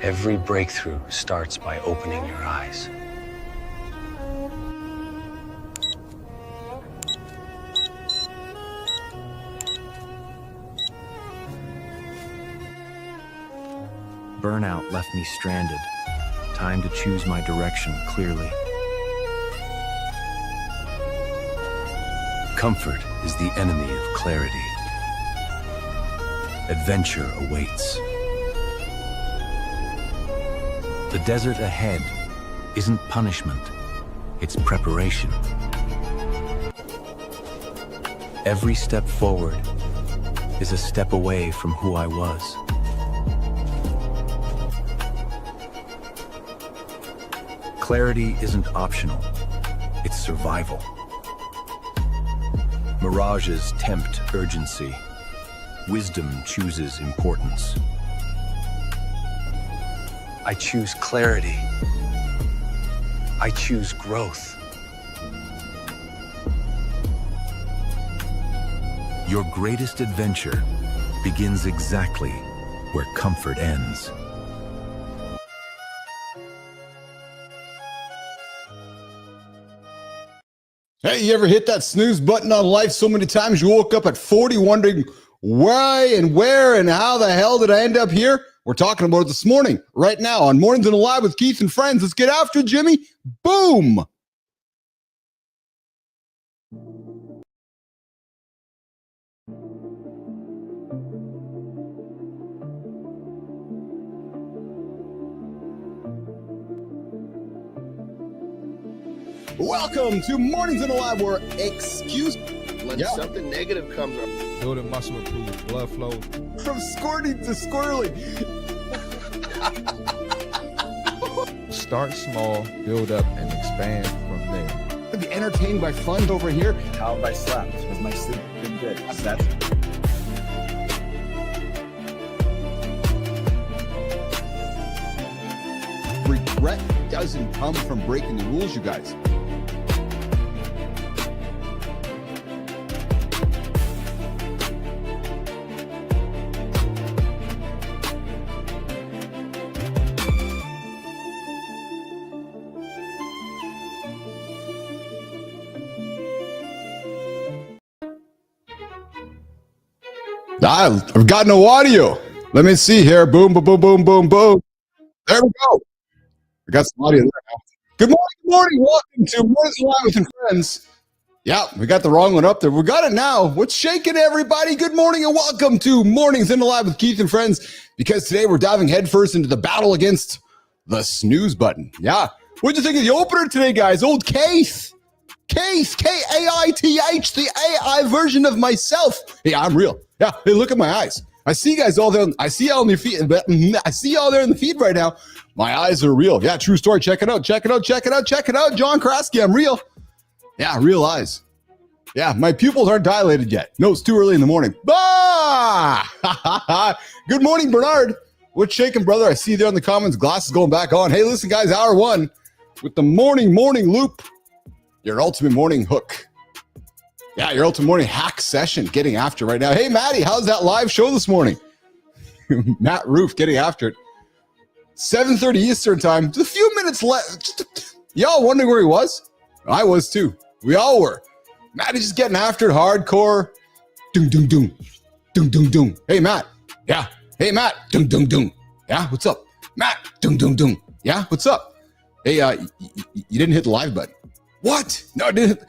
Every breakthrough starts by opening your eyes. Burnout left me stranded. Time to choose my direction clearly. Comfort is the enemy of clarity. Adventure awaits. The desert ahead isn't punishment, it's preparation. Every step forward is a step away from who I was. Clarity isn't optional, it's survival. Mirages tempt urgency. Wisdom chooses importance. I choose clarity. I choose growth. Your greatest adventure begins exactly where comfort ends. Hey, you ever hit that snooze button on life so many times you woke up at 40 wondering why and where and how the hell did I end up here? We're talking about it this morning, right now, on Mornings in the Live with Keith and Friends. Let's get after it, Jimmy. Boom! Welcome to Mornings in the Live, where when something negative comes up. Building muscle improves blood flow. From squirting to squirrely. Start small, build up, and expand from there. To be entertained by fun over here. How have I slept? Has my sleep been good? That's Regret doesn't come from breaking the rules, you guys. I've got no audio. Let me see here. Boom, boom, boom, boom, boom, boom. There we go. I got some audio there now. Good morning. Welcome to Mornings Live with your friends. Yeah, we got the wrong one up there. We got it now. What's shaking, everybody? Good morning and welcome to Mornings in the Live with Keith and Friends. Because today we're diving headfirst into the battle against the snooze button. Yeah. What'd you think of the opener today, guys? Old Keith. Keith, K-A-I-T-H, the AI version of myself. Hey, I'm real. Yeah, hey, look at my eyes. I see you guys all there. I see y'all on your feet. I see y'all there in the feed right now. My eyes are real. Yeah, true story. Check it out. Check it out. Check it out. Check it out. John Kraske, I'm real. Yeah, real eyes. Yeah, my pupils aren't dilated yet. No, it's too early in the morning. Ah! Good morning, Bernard. What's shaking, brother? I see you there in the comments. Glasses going back on. Hey, listen, guys, hour one with the morning loop. Your ultimate morning hook. Yeah, your ultimate morning hack session getting after right now. Hey, Maddie, how's that live show this morning? Matt Roof getting after it. 7:30 Eastern time. Just a few minutes left. Y'all wondering where he was? I was too. We all were. Maddie's just getting after it hardcore. Doom, doom, doom. Doom, doom, doom. Hey, Matt. Yeah. Hey, Matt. Doom, doom, doom. Yeah, what's up? Matt. Doom, doom, doom. Yeah, what's up? Hey, you didn't hit the live button. What? No, I didn't.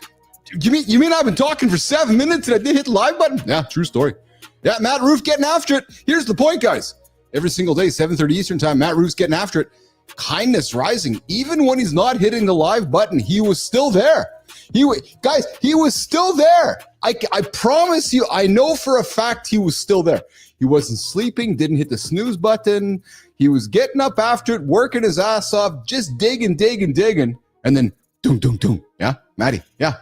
You mean I've been talking for 7 minutes and I didn't hit the live button? Yeah, true story. Yeah, Matt Roof getting after it. Here's the point, guys. Every single day, 7:30 Eastern time, Matt Roof's getting after it. Kindness rising. Even when he's not hitting the live button, he was still there. He was still there. I promise you, I know for a fact he was still there. He wasn't sleeping, didn't hit the snooze button. He was getting up after it, working his ass off, just digging. And then, doom, doom, doom. Yeah, Maddie, yeah.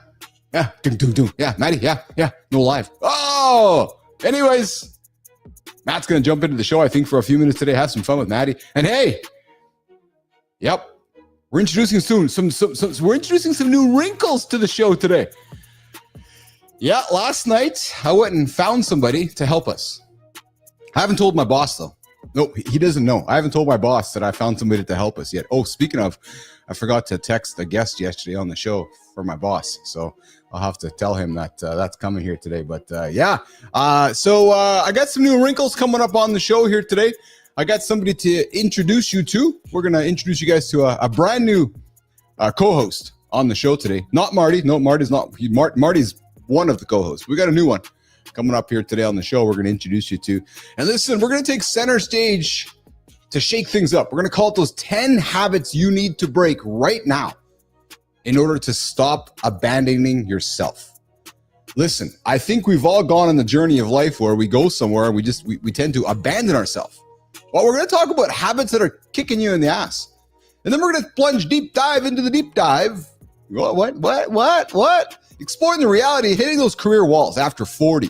Yeah, doom, doom, doom. Yeah, Maddie, yeah. No live. Oh! Anyways, Matt's going to jump into the show, I think, for a few minutes today. Have some fun with Maddie. And hey, yep, we're introducing some new wrinkles to the show today. Yeah, last night I went and found somebody to help us. I haven't told my boss though. Nope, he doesn't know. I haven't told my boss that I found somebody to help us yet. Oh, speaking of, I forgot to text the guest yesterday on the show for my boss. So I'll have to tell him that that's coming here today. But yeah, so I got some new wrinkles coming up on the show here today. I got somebody to introduce you to. We're going to introduce you guys to a brand new co-host on the show today. Not Marty. No, Marty's not. Marty's one of the co-hosts. We got a new one coming up here today on the show. We're going to introduce you to. And listen, we're going to take center stage to shake things up. We're going to call it those 10 habits you need to break right now in order to stop abandoning yourself. Listen, I think we've all gone on the journey of life where we go somewhere and we tend to abandon ourselves. Well, we're going to talk about habits that are kicking you in the ass. And then we're going to plunge deep dive into the deep dive. What? Exploring the reality, hitting those career walls after 40.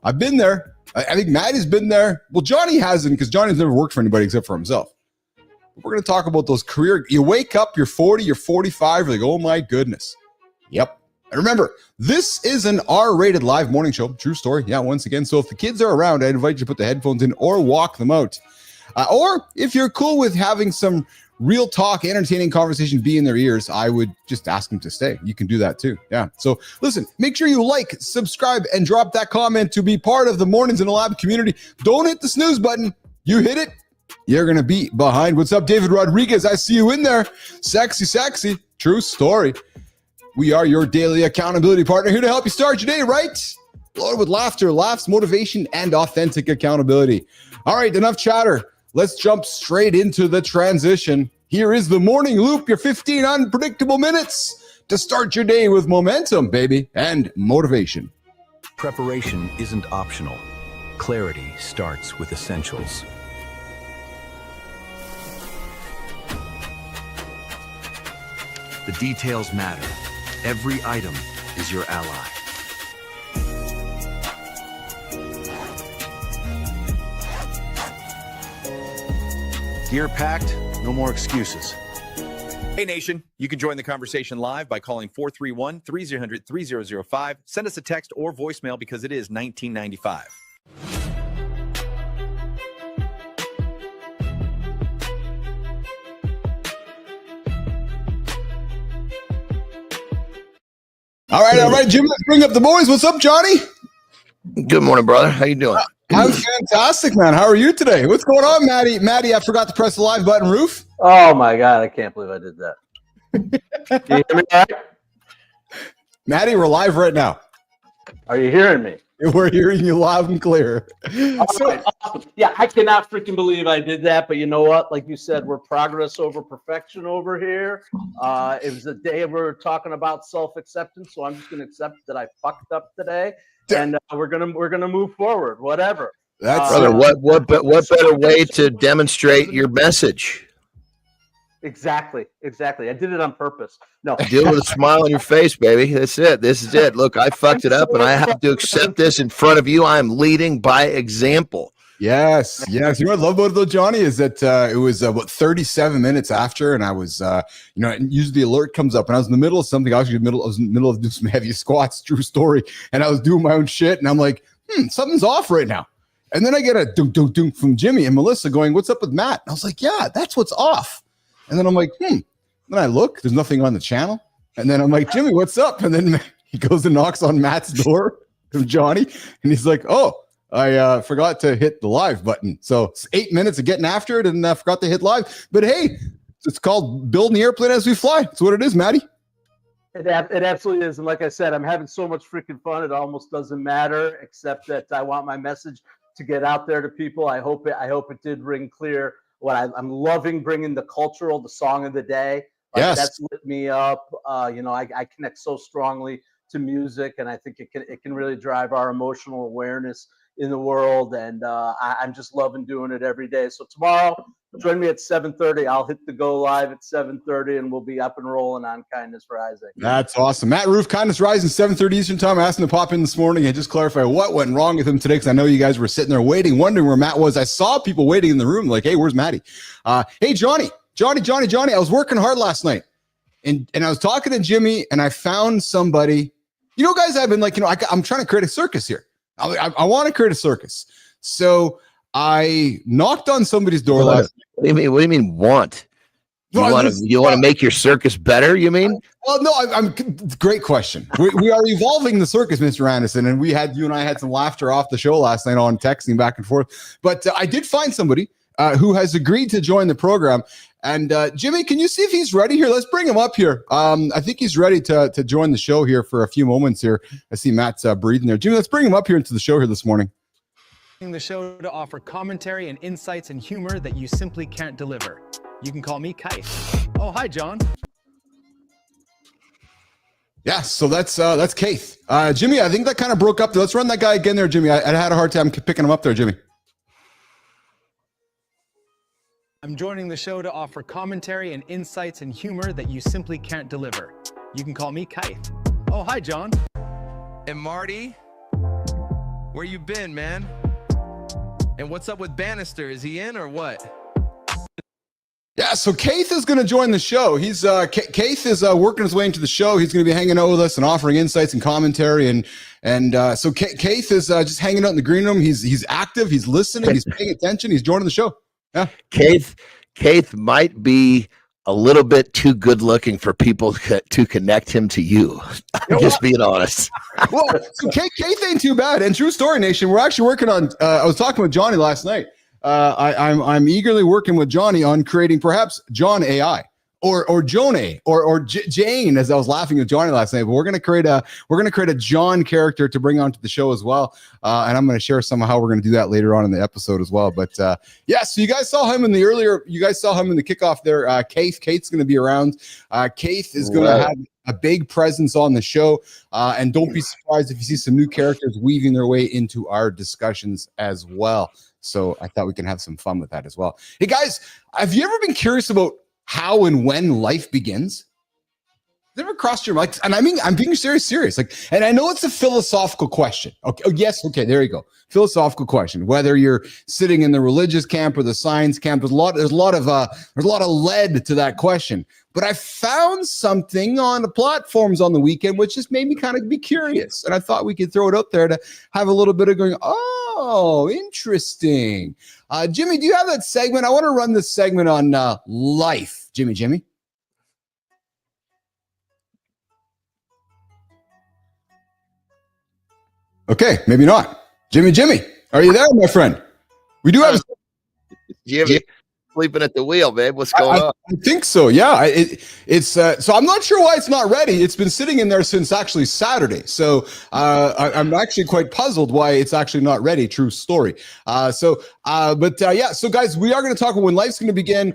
I've been there. I think Maddie's been there. Well, Johnny hasn't because Johnny's never worked for anybody except for himself. But we're going to talk about those career. You wake up, you're 40, you're 45, you're like, oh my goodness. Yep. And remember, this is an R-rated live morning show. True story. Yeah, once again. So if the kids are around, I invite you to put the headphones in or walk them out. Or if you're cool with having some real talk, entertaining conversation be in their ears, I would just ask them to stay. You can do that too. Yeah. So listen, make sure you like, subscribe, and drop that comment to be part of the Mornings in the Lab community. Don't hit the snooze button. You hit it, you're going to be behind. What's up, David Rodriguez? I see you in there. Sexy. True story. We are your daily accountability partner here to help you start your day right. Loaded with laughter, laughs, motivation, and authentic accountability. All right, enough chatter. Let's jump straight into the transition. Here is the morning loop, your 15 unpredictable minutes to start your day with momentum, baby, and motivation. Preparation isn't optional. Clarity starts with essentials. The details matter. Every item is your ally. Gear packed, no more excuses. Hey Nation, you can join the conversation live by calling 431-3003-005. Send us a text or voicemail because it is 1995. All right, Jim, let's bring up the boys. What's up, Johnny? Good morning, brother. How you doing? I'm fantastic, man. How are you today? What's going on, Maddie? Maddie, I forgot to press the live button. Roof? Oh my God, I can't believe I did that. Can you hear me all right? Maddie, we're live right now. Are you hearing me? We're hearing you loud and clear. Right, awesome. Yeah, I cannot freaking believe I did that, but you know what? Like you said, we're progress over perfection over here. It was a day we were talking about self-acceptance, so I'm just going to accept that I fucked up today. And we're gonna move forward. Whatever. That's brother. What better way to demonstrate your message? Exactly. I did it on purpose. No, Deal with a smile on your face, baby. That's it. This is it. Look, I fucked it up, and I have to accept this in front of you. I am leading by example. Yes. You know what I love about it though, Johnny, is that it was about 37 minutes after, and I was, usually the alert comes up, and I was in the middle of something. I was in the middle of doing some heavy squats, true story, and I was doing my own shit, and I'm like, something's off right now. And then I get a dunk from Jimmy and Melissa going, "What's up with Matt?" And I was like, "Yeah, that's what's off." And then I'm like, Then I look, there's nothing on the channel, and then I'm like, "Jimmy, what's up?" And then he goes and knocks on Matt's door from Johnny, and he's like, "Oh, I forgot to hit the live button." So it's 8 minutes of getting after it and I forgot to hit live. But hey, it's called building the airplane as we fly. That's what it is, Maddie. It absolutely is. And like I said, I'm having so much freaking fun. It almost doesn't matter, except that I want my message to get out there to people. I hope it did ring clear. I'm loving bringing the song of the day. Yes. That's lit me up. I connect so strongly to music, and I think it can really drive our emotional awareness in the world, and I'm just loving doing it every day. So tomorrow, join me at 7:30. I'll hit the go live at 7:30, and we'll be up and rolling on Kindness Rising. That's awesome. Matt Roof, Kindness Rising, 7:30 Eastern Time. I asked him to pop in this morning and just clarify what went wrong with him today, because I know you guys were sitting there waiting, wondering where Matt was. I saw people waiting in the room like, "Hey, where's Matty?" Hey, Johnny. I was working hard last night, and I was talking to Jimmy, and I found somebody. You know, guys, I've been like, I'm trying to create a circus here. I want to create a circus. So I knocked on somebody's door What last. do you mean? What do you mean want? You Well, want to make your circus better? You mean? Well, no, I'm great question. We are evolving the circus, Mr. Anderson, and you and I had some laughter off the show last night on texting back and forth. But I did find somebody who has agreed to join the program. And Jimmy, can you see if he's ready here? Let's bring him up here. I think he's ready to join the show here for a few moments here. I see Matt's breathing there. Jimmy, let's bring him up here into the show here this morning. The show to offer commentary and insights and humor that you simply can't deliver. You can call me Kite. Oh, hi, John. Yeah, so that's Keith. Jimmy, I think that kind of broke up. Let's run that guy again there, Jimmy. I had a hard time picking him up there, Jimmy. I'm joining the show to offer commentary and insights and humor that you simply can't deliver. You can call me Kite. Oh, hi, John. And Marty, where you been, man? And what's up with Bannister? Is he in or what? Yeah, so Keith is going to join the show. He's Keith is working his way into the show. He's going to be hanging out with us and offering insights and commentary. And so Keith is just hanging out in the green room. He's active. He's listening. He's paying attention. He's joining the show. Yeah, Keith might be a little bit too good looking for people to connect him to you. I'm just being honest. Well, so Keith ain't too bad. And true story, Nation, we're actually working on. I was talking with Johnny last night. I'm eagerly working with Johnny on creating perhaps John AI or Joan A or Jane, as I was laughing at Johnny last night. But we're gonna create a John character to bring onto the show as well. And I'm gonna share some of how we're gonna do that later on in the episode as well. But yeah, so you guys saw him in the kickoff there. Keith's gonna be around. Keith is gonna have a big presence on the show. And don't be surprised if you see some new characters weaving their way into our discussions as well. So I thought we can have some fun with that as well. Hey guys, have you ever been curious about how and when life begins? Has it ever crossed your mind? And I mean, I'm being serious. Like, and I know it's a philosophical question. Okay. Oh, yes. Okay. There you go. Philosophical question. Whether you're sitting in the religious camp or the science camp, there's a lot of lead to that question. But I found something on the platforms on the weekend which just made me kind of be curious, and I thought we could throw it up there to have a little bit of going. Oh, interesting. Jimmy, do you have that segment? I want to run this segment on life. Jimmy. Okay, maybe not. Jimmy, are you there, my friend? We do have Jimmy sleeping at the wheel, babe. What's going on? I think so. Yeah, it's so I'm not sure why it's not ready. It's been sitting in there since actually Saturday. So I'm actually quite puzzled why it's actually not ready. True story. Yeah. So guys, we are going to talk about when life's going to begin.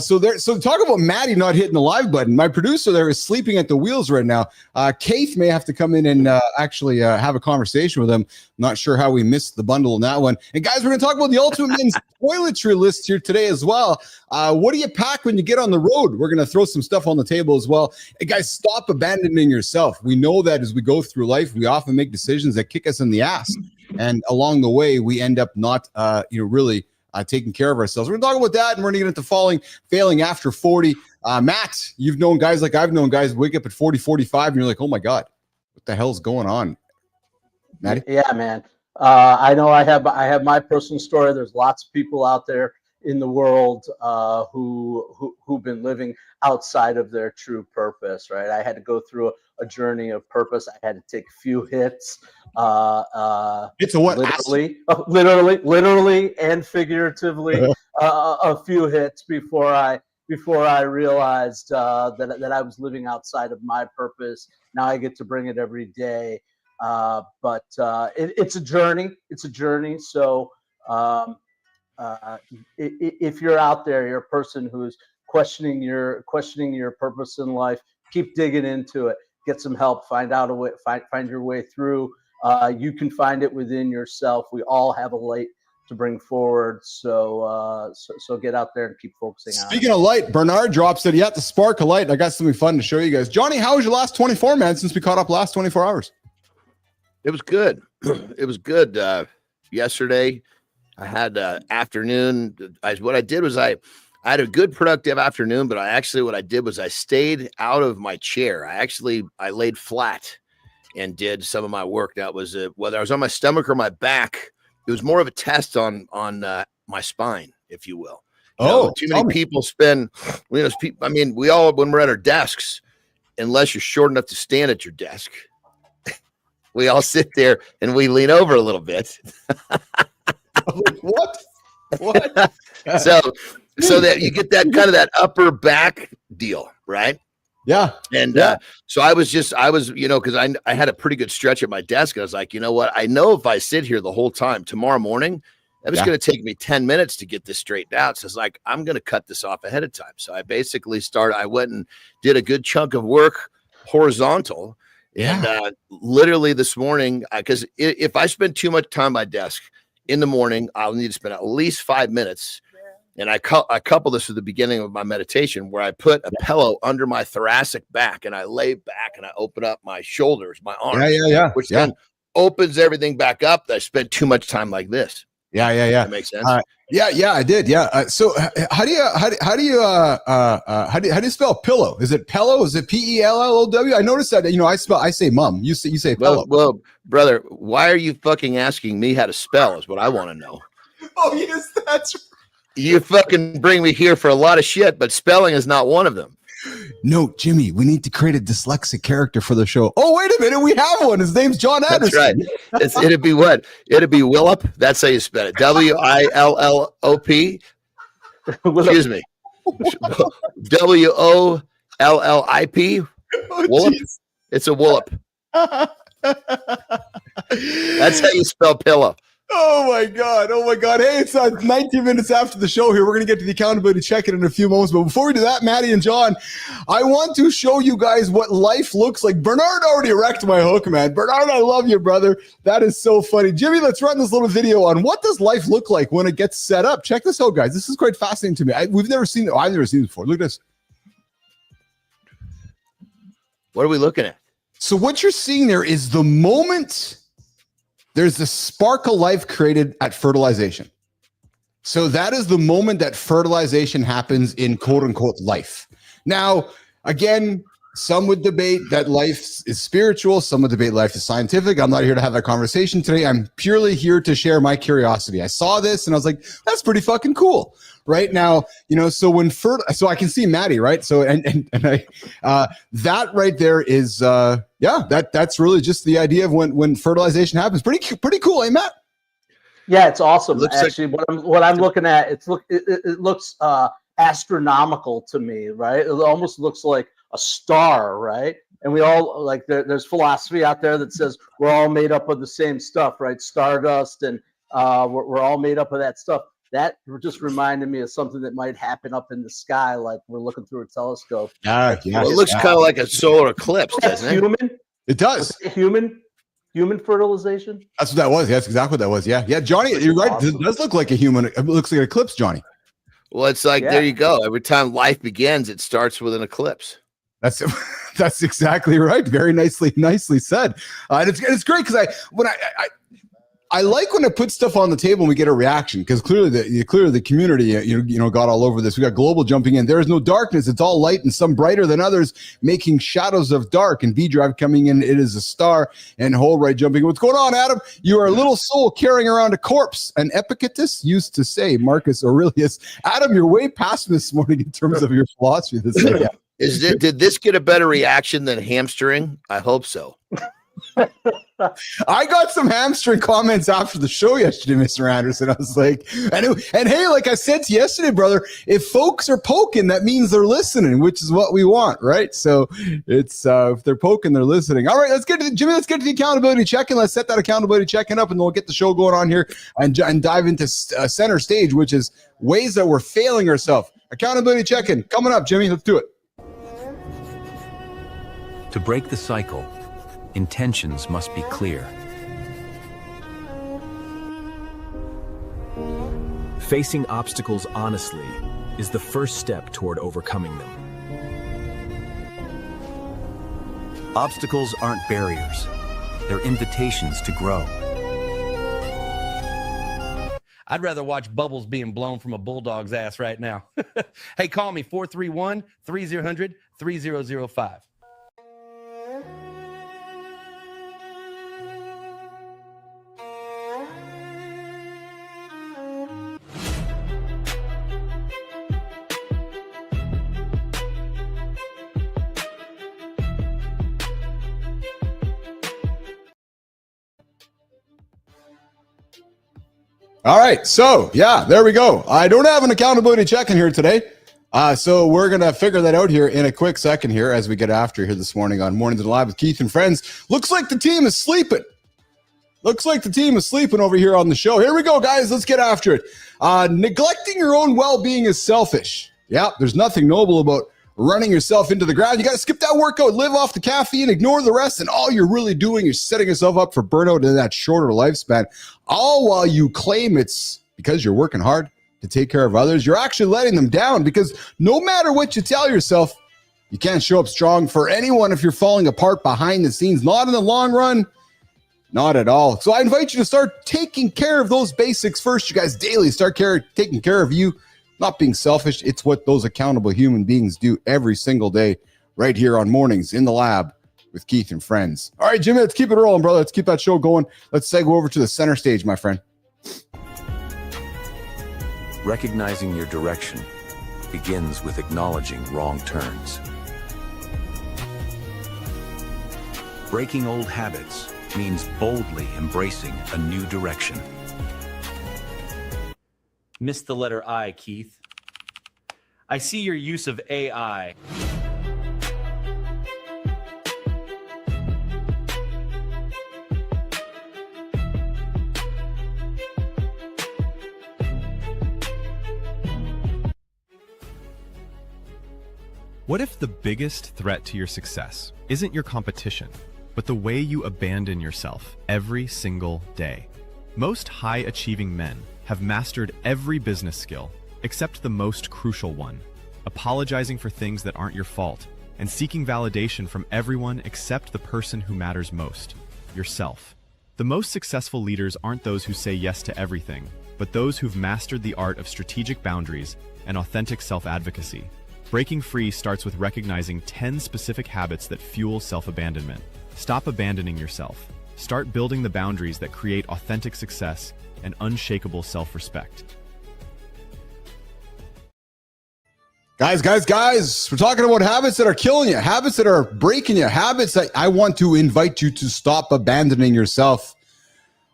So talk about Maddie not hitting the live button. My producer there is sleeping at the wheels right now. Keith may have to come in and actually have a conversation with him. Not sure how we missed the bundle in that one. And guys, we're going to talk about the Ultimate Men's toiletry list here today as well. What do you pack when you get on the road? We're going to throw some stuff on the table as well. Hey guys, stop abandoning yourself. We know that as we go through life, we often make decisions that kick us in the ass. And along the way, we end up not, really taking care of ourselves. We're going to talk about that, and we're going to get into failing after 40. Matt, you've known guys like I've known guys wake up at 40, 45, and you're like, oh my God, what the hell's going on? Maddie? Yeah, man. I know I have my personal story. There's lots of people out there in the world who've been living outside of their true purpose, right? I had to go through a journey of purpose. I had to take a few hits. It's a what? Literally and figuratively, a few hits before I realized that I was living outside of my purpose. Now I get to bring it every day. But it's a journey. It's a journey. So if you're out there, you're a person who's questioning your purpose in life, keep digging into it. Get some help. Find out a way. Find your way through. You can find it within yourself. We all have a light to bring forward. So get out there and keep focusing on it. Speaking of light, Bernard drops that you have to spark a light. I got something fun to show you guys. Johnny, how was your last 24, man, since we caught up last 24 hours? It was good. It was good. Yesterday, I had afternoon. What I did was I had a good productive afternoon, but what I did was I stayed out of my chair. I laid flat and did some of my work. That was whether I was on my stomach or my back. was more of a test on my spine, if you will. You know, too many people spend, you know, I mean, we all, when we're at our desks, unless you're short enough to stand at your desk, we all sit there and we lean over a little bit. What? so that you get that kind of that upper back deal, right? Yeah. And so I was, you know, because I had a pretty good stretch at my desk. I was like, you know what? I know if I sit here the whole time tomorrow morning, it was going to take me 10 minutes to get this straightened out. So it's like, I'm going to cut this off ahead of time. So I basically I went and did a good chunk of work horizontal. And literally this morning, because if I spend too much time at my desk in the morning, I'll need to spend at least 5 minutes. And I couple this with the beginning of my meditation where I put a pillow under my thoracic back and I lay back and I open up my shoulders, my arms, which then opens everything back up. That I spent too much time like this. That makes sense. Yeah, I did. Yeah. So how do you spell pillow? Is it pillow? Is it Pellow? I noticed that, you know, I say mum. You say pillow. Well, brother, why are you fucking asking me how to spell is what I want to know. Oh, yes, that's right. You fucking bring me here for a lot of shit, but spelling is not one of them. No, Jimmy, we need to create a dyslexic character for the show. Oh, wait a minute. We have one. His name's John Anderson. That's right. It'd be what? It'd be Willop. That's how you spell it. Willop. Excuse me. Wollip. Wollop. It's a Wollop. That's how you spell pillow. Oh my God. Hey, it's 19 minutes after the show here. We're going to get to the accountability check-in in a few moments. But before we do that, Maddie and John, I want to show you guys what life looks like. Bernard already wrecked my hook, man. Bernard, I love you, brother. That is so funny. Jimmy, let's run this little video on what does life look like when it gets set up. Check this out, guys. This is quite fascinating to me. We've never seen it. I've never seen it before. Look at this. What are we looking at? So what you're seeing there is the moment there's a spark of life created at fertilization. So that is the moment that fertilization happens in quote unquote life. Now, again, some would debate that life is spiritual. Some would debate life is scientific. I'm not here to have that conversation today. I'm purely here to share my curiosity. I saw this and I was like, that's pretty fucking cool. Right now, you know, so when so I can see Maddie, right? So and I that right there is that's really just the idea of when fertilization happens. Pretty cool, eh, Matt? Yeah, it's awesome. Actually, like, what I'm looking at, it looks astronomical to me, right? It almost looks like a star, right? And we all like there's philosophy out there that says we're all made up of the same stuff, right? Stardust, and we're all made up of that stuff. That just reminded me of something that might happen up in the sky, like we're looking through a telescope. Well, it looks kind of like a solar eclipse, doesn't it? Human? It does. Human fertilization? That's what that was. Yeah, that's exactly what that was. Yeah, Johnny, you're right. Awesome. It does look like a human. It looks like an eclipse, Johnny. Well, it's like, there you go. Every time life begins, it starts with an eclipse. That's exactly right. Very nicely said. And it's great because I like when I put stuff on the table and we get a reaction, because clearly the community you know got all over this. We got Global jumping in. There is no darkness; it's all light, and some brighter than others, making shadows of dark. And V Drive coming in. It is a star. And Whole Right jumping in. What's going on, Adam? You are a little soul carrying around a corpse. An Epictetus used to say, Marcus Aurelius. Adam, you're way past this morning in terms of your philosophy. Did this get a better reaction than hamstring? I hope so. I got some hamstring comments after the show yesterday, Mr. Anderson. I was like, and hey, like I said to you yesterday, brother, if folks are poking, that means they're listening, which is what we want, right? So it's if they're poking, they're listening. All right, let's get to Jimmy. Let's get to the accountability check-in. Let's set that accountability check-in up, and then we'll get the show going on here and dive into center stage, which is ways that we're failing ourselves. Accountability check-in coming up, Jimmy. Let's do it. To break the cycle, intentions must be clear. Facing obstacles honestly is the first step toward overcoming them. Obstacles aren't barriers, they're invitations to grow. I'd rather watch bubbles being blown from a bulldog's ass right now. Hey, call me 431-3000-3005. All right. So, yeah, there we go. I don't have an accountability check in here today. So we're going to figure that out here in a quick second here as we get after here this morning on Mornings and Live with Keith and Friends. Looks like the team is sleeping. Looks like the team is sleeping over here on the show. Here we go, guys. Let's get after it. Neglecting your own well-being is selfish. Yeah, there's nothing noble about running yourself into the ground. You got to skip that workout, live off the caffeine, ignore the rest, and all you're really doing is setting yourself up for burnout in that shorter lifespan. All while you claim it's because you're working hard to take care of others. You're actually letting them down, because no matter what you tell yourself, you can't show up strong for anyone if you're falling apart behind the scenes. Not in the long run. Not at all. So I invite you to start taking care of those basics first, you guys, daily. Start taking care of you, not being selfish. It's what those accountable human beings do every single day right here on Mornings in the Lab with Keith and Friends. All right, Jimmy, let's keep it rolling, brother. Let's keep that show going. Let's segue over to the center stage, my friend. Recognizing your direction begins with acknowledging wrong turns. Breaking old habits means boldly embracing a new direction. Missed the letter I, Keith. I see your use of AI. What if the biggest threat to your success isn't your competition, but the way you abandon yourself every single day? Most high-achieving men have mastered every business skill except the most crucial one: apologizing for things that aren't your fault and seeking validation from everyone except the person who matters most, yourself. The most successful leaders aren't those who say yes to everything, but those who've mastered the art of strategic boundaries and authentic self-advocacy. Breaking free starts with recognizing 10 specific habits that fuel self-abandonment. Stop abandoning yourself. Start building the boundaries that create authentic success and unshakable self-respect. Guys, we're talking about habits that are killing you, habits that are breaking you, habits that I want to invite you to stop abandoning yourself.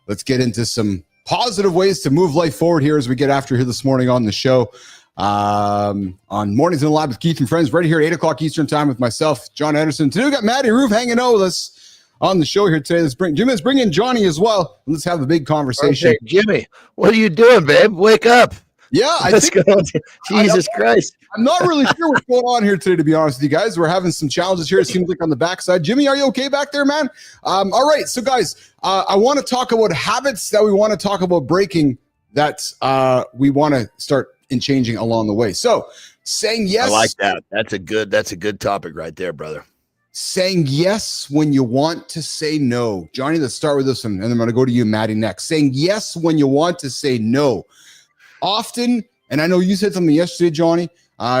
Let's get into some positive ways to move life forward here as we get after here this morning on the show. On Mornings in the Lab with Keith and Friends, right here at 8 o'clock Eastern time with myself, John Anderson. Today we got Maddie Roof hanging out with us on the show here today. Let's bring in Johnny as well. And let's have a big conversation. Okay, Jimmy, what are you doing, babe? Wake up. Yeah, Jesus Christ. I'm not really sure what's going on here today, to be honest with you guys. We're having some challenges here. It seems like on the backside. Jimmy, are you okay back there, man? All right. So guys, I want to talk about habits that we want to talk about breaking that we want to start in changing along the way. So saying yes. I like that. That's a good topic right there, brother. Saying yes when you want to say no. Johnny, let's start with this one, and I'm going to go to you, Maddie, next. Saying yes when you want to say no. Often, and I know you said something yesterday, Johnny,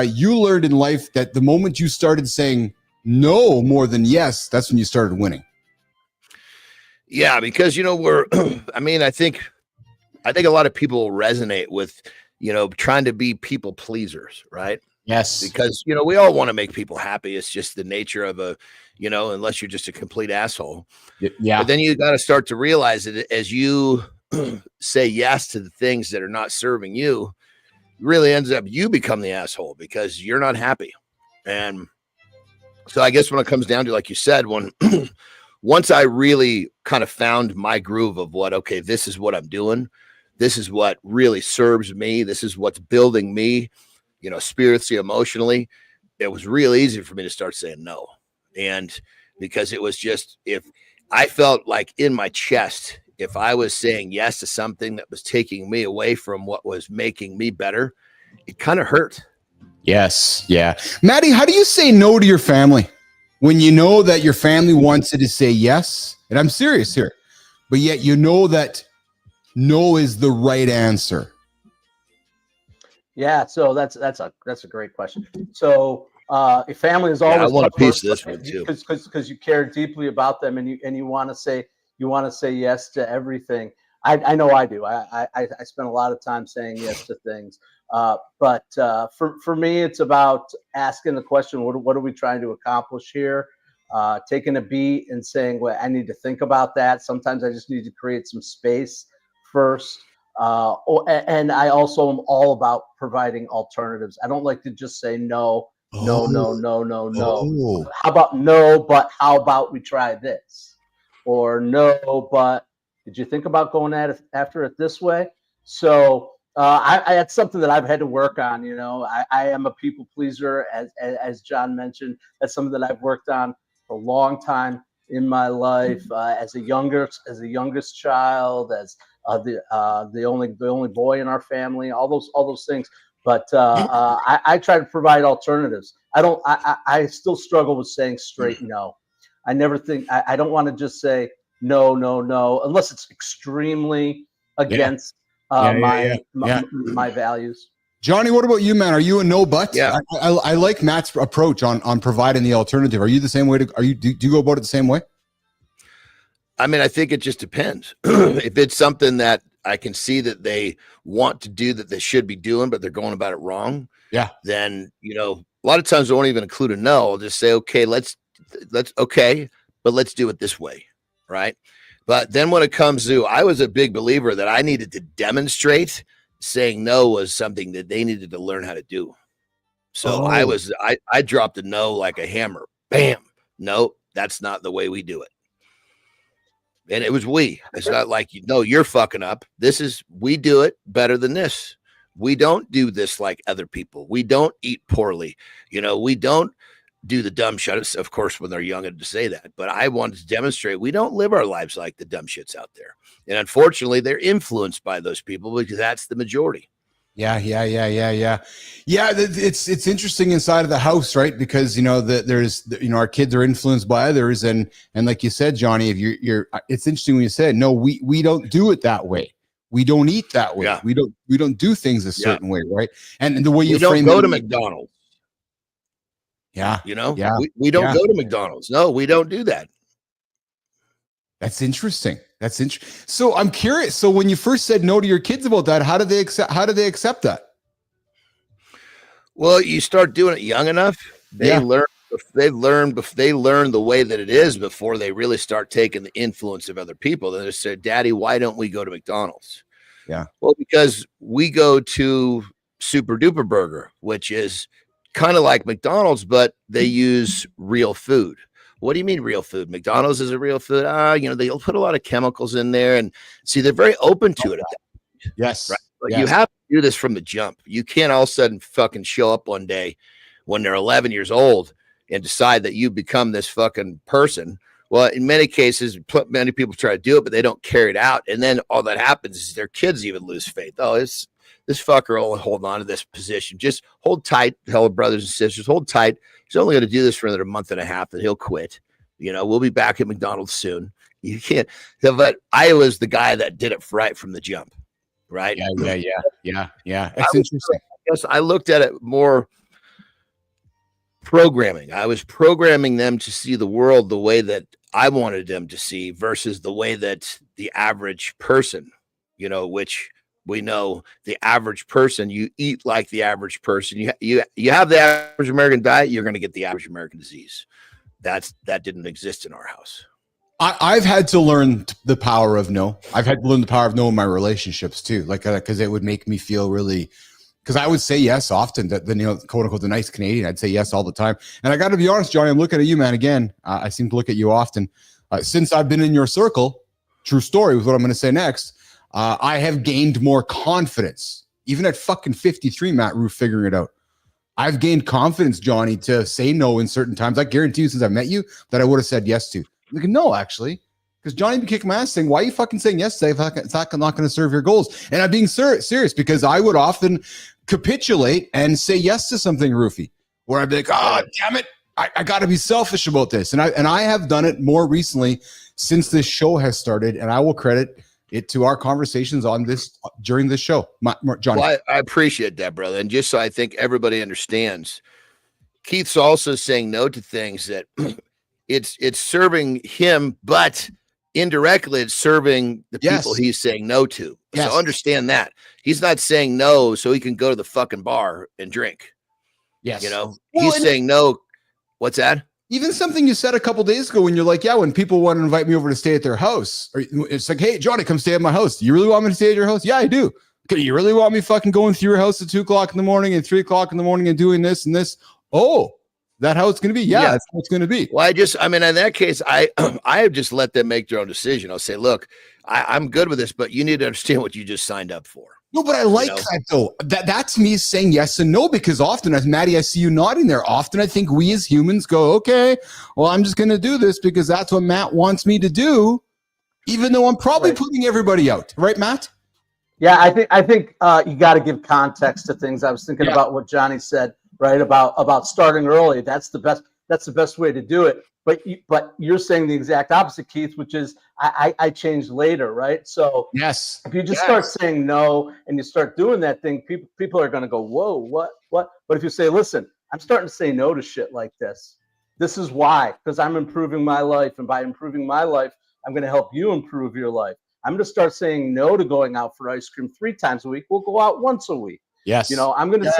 you learned in life that the moment you started saying no more than yes, that's when you started winning. Yeah, because, I think a lot of people resonate with, trying to be people pleasers, right? Yes. Because, we all want to make people happy. It's just the nature of unless you're just a complete asshole. Yeah. But then you got to start to realize that as you say yes to the things that are not serving you, really ends up you become the asshole because you're not happy. And so I guess when it comes down to, like you said, once I really kind of found my groove of this is what I'm doing. This is what really serves me. This is what's building me, spiritually, emotionally. It was real easy for me to start saying no. And because it was just, if I felt like in my chest, if I was saying yes to something that was taking me away from what was making me better, it kind of hurt. Yes. Yeah. Maddie, how do you say no to your family when you know that your family wants you to say yes? And I'm serious here, but yet you know that no is the right answer. Yeah, so that's a great question. So if family is always, I want a piece of this one too, because you care deeply about them, and you want to say yes to everything. I know I do. I spend a lot of time saying yes to things. But for me, it's about asking the question: what are we trying to accomplish here? Taking a beat and saying, well, I need to think about that. Sometimes I just need to create some space first. And I also am all about providing alternatives. I don't like to just say no, no, no, no, no, no. How about no, but how about we try this? Or no, but did you think about going at it after it this way? So that's something that I've had to work on. You know, I am a people pleaser, as John mentioned. That's something that I've worked on for a long time in my life, as a youngest child, as the only boy in our family, all those things. But I try to provide alternatives. I still struggle with saying straight no. I never think I don't want to just say no, no, no, unless it's extremely against my values. Johnny, what about you, man? Are you a no but? Yeah. I like Matt's approach on providing the alternative. Are you the same way? Do you go about it the same way? I mean, I think it just depends. If it's something that I can see that they want to do that they should be doing, but they're going about it wrong. Yeah. Then, you know, a lot of times I won't even include a no. I'll just say, okay, let's okay, but let's do it this way. Right. But then when it comes to, I was a big believer that I needed to demonstrate saying no was something that they needed to learn how to do. So I dropped a no like a hammer. Bam. No, that's not the way we do it. And it was it's not like, no, you're fucking up. We do it better than this. We don't do this like other people. We don't eat poorly. You know, we don't do the dumb shit. Of course, when they're younger to say that, but I wanted to demonstrate we don't live our lives like the dumb shits out there. And unfortunately, they're influenced by those people because that's the majority. Yeah. It's interesting inside of the house, right? Because there's our kids are influenced by others, and like you said, Johnny, if you're it's interesting when you said no, we don't do it that way. We don't eat that way. Yeah. We don't do things a certain way, right? And the way you don't go to McDonald's. Yeah. We don't go to McDonald's. No, we don't do that. That's interesting. So I'm curious. So when you first said no to your kids about that, how did they accept that? Well, you start doing it young enough. They learn the way that it is before they really start taking the influence of other people. Then they say, Daddy, why don't we go to McDonald's? Yeah. Well, because we go to Super Duper Burger, which is kind of like McDonald's, but they use real food. What do you mean real food? McDonald's is a real food. They'll put a lot of chemicals in there, and see, they're very open to it. Yes. Right? But you have to do this from the jump. You can't all of a sudden fucking show up one day when they're 11 years old and decide that you become this fucking person. Well, in many cases, many people try to do it, but they don't carry it out. And then all that happens is their kids even lose faith. Oh, this fucker will hold on to this position. Just hold tight, hello, brothers and sisters. Hold tight. He's only going to do this for another month and a half, and he'll quit. We'll be back at McDonald's soon. You can't. But I was the guy that did it right from the jump. Right? Yeah. That's interesting. I guess I looked at it more programming. I was programming them to see the world the way that I wanted them to see versus the way that the average person, which we know the average person, you eat like the average person. You have the average American diet, you're going to get the average American disease. That didn't exist in our house. I've had to learn the power of no. I've had to learn the power of no in my relationships too, like because it would make me feel really. Because I would say yes often. That quote unquote the nice Canadian, I'd say yes all the time. And I got to be honest, Johnny, I'm looking at you, man. Again, I seem to look at you often. Since I've been in your circle, true story with what I'm going to say next. I have gained more confidence, even at fucking 53, Matt Roof figuring it out. I've gained confidence, Johnny, to say no in certain times. I guarantee you, since I've met you, that I would have said yes to. Like, no, actually, because Johnny be kicking my ass saying, why are you fucking saying yes today if it's not going to serve your goals? And I'm being serious because I would often capitulate and say yes to something, Roofy, where I'd be like, oh, damn it, I got to be selfish about this. And I have done it more recently since this show has started, and I will credit it to our conversations on this during this show. Johnny. Well, I appreciate that, brother. And just so I think everybody understands, Keith's also saying no to things that it's serving him, but indirectly it's serving the people he's saying no to. So understand that. He's not saying no so he can go to the fucking bar and drink. Yes. He's saying no. What's that? Even something you said a couple days ago when you're like, yeah, when people want to invite me over to stay at their house, or it's like, hey, Johnny, come stay at my house. Do you really want me to stay at your house? Yeah, I do. Okay, you really want me fucking going through your house at 2 o'clock in the morning and 3 o'clock in the morning and doing this and this? Oh, that how it's going to be? Yeah, that's how it's going to be. Well, I mean, in that case, I just let them make their own decision. I'll say, look, I'm good with this, but you need to understand what you just signed up for. No, but I like that though. That's me saying yes and no, because often, as Maddie, I see you nodding there. Often I think we as humans go, okay, well, I'm just going to do this because that's what Matt wants me to do, even though I'm probably putting everybody out. Right, Matt? Yeah, I think you got to give context to things. I was thinking about what Johnny said, right? About starting early. That's the best way to do it. But you're saying the exact opposite, Keith, which is I changed later, right? So yes, if you just start saying no and you start doing that thing, people are going to go, whoa, what? But if you say, listen, I'm starting to say no to shit like this. This is why, because I'm improving my life, and by improving my life, I'm going to help you improve your life. I'm going to start saying no to going out for ice cream 3 times a week. We'll go out once a week. Yes. You know, I'm going to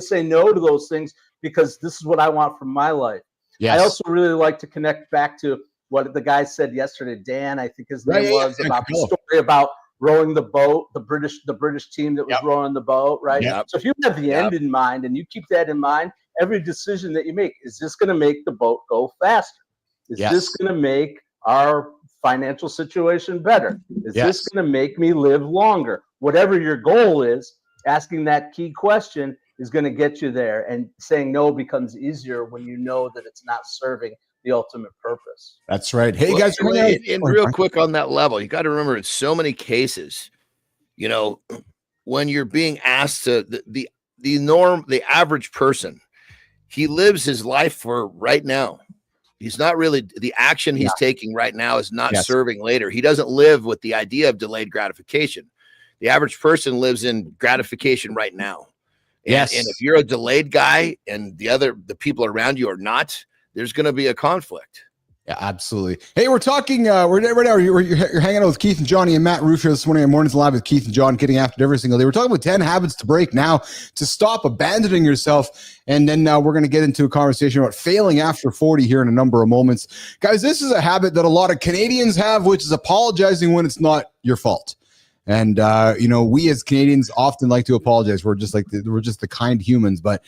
say no to those things because this is what I want from my life. Yes. I also really like to connect back to what the guy said yesterday. Dan, I think his name was, about the story about rowing the boat, the British team that was rowing the boat, right? So if you have the end in mind and you keep that in mind, every decision that you make, is this going to make the boat go faster? Is this going to make our financial situation better? Is this going to make me live longer? Whatever your goal is, asking that key question is going to get you there, and saying no becomes easier when you know that it's not serving the ultimate purpose. That's right. Hey, guys, and real quick on that level, you got to remember, in so many cases, you know, when you're being asked to the average person, he lives his life for right now. He's not really, the action he's taking right now is not serving later. He doesn't live with the idea of delayed gratification. The average person lives in gratification right now. And if you're a delayed guy and the people around you are not, there's going to be a conflict. Yeah, absolutely. Hey, we're talking, right now, you're hanging out with Keith and Johnny and Matt Roof here this morning on Mornings Live with Keith and John, getting after every single day. We're talking about 10 habits to break now to stop abandoning yourself. And then we're going to get into a conversation about failing after 40 here in a number of moments. Guys, this is a habit that a lot of Canadians have, which is apologizing when it's not your fault. And, you know, we as Canadians often like to apologize. We're just the kind humans, but,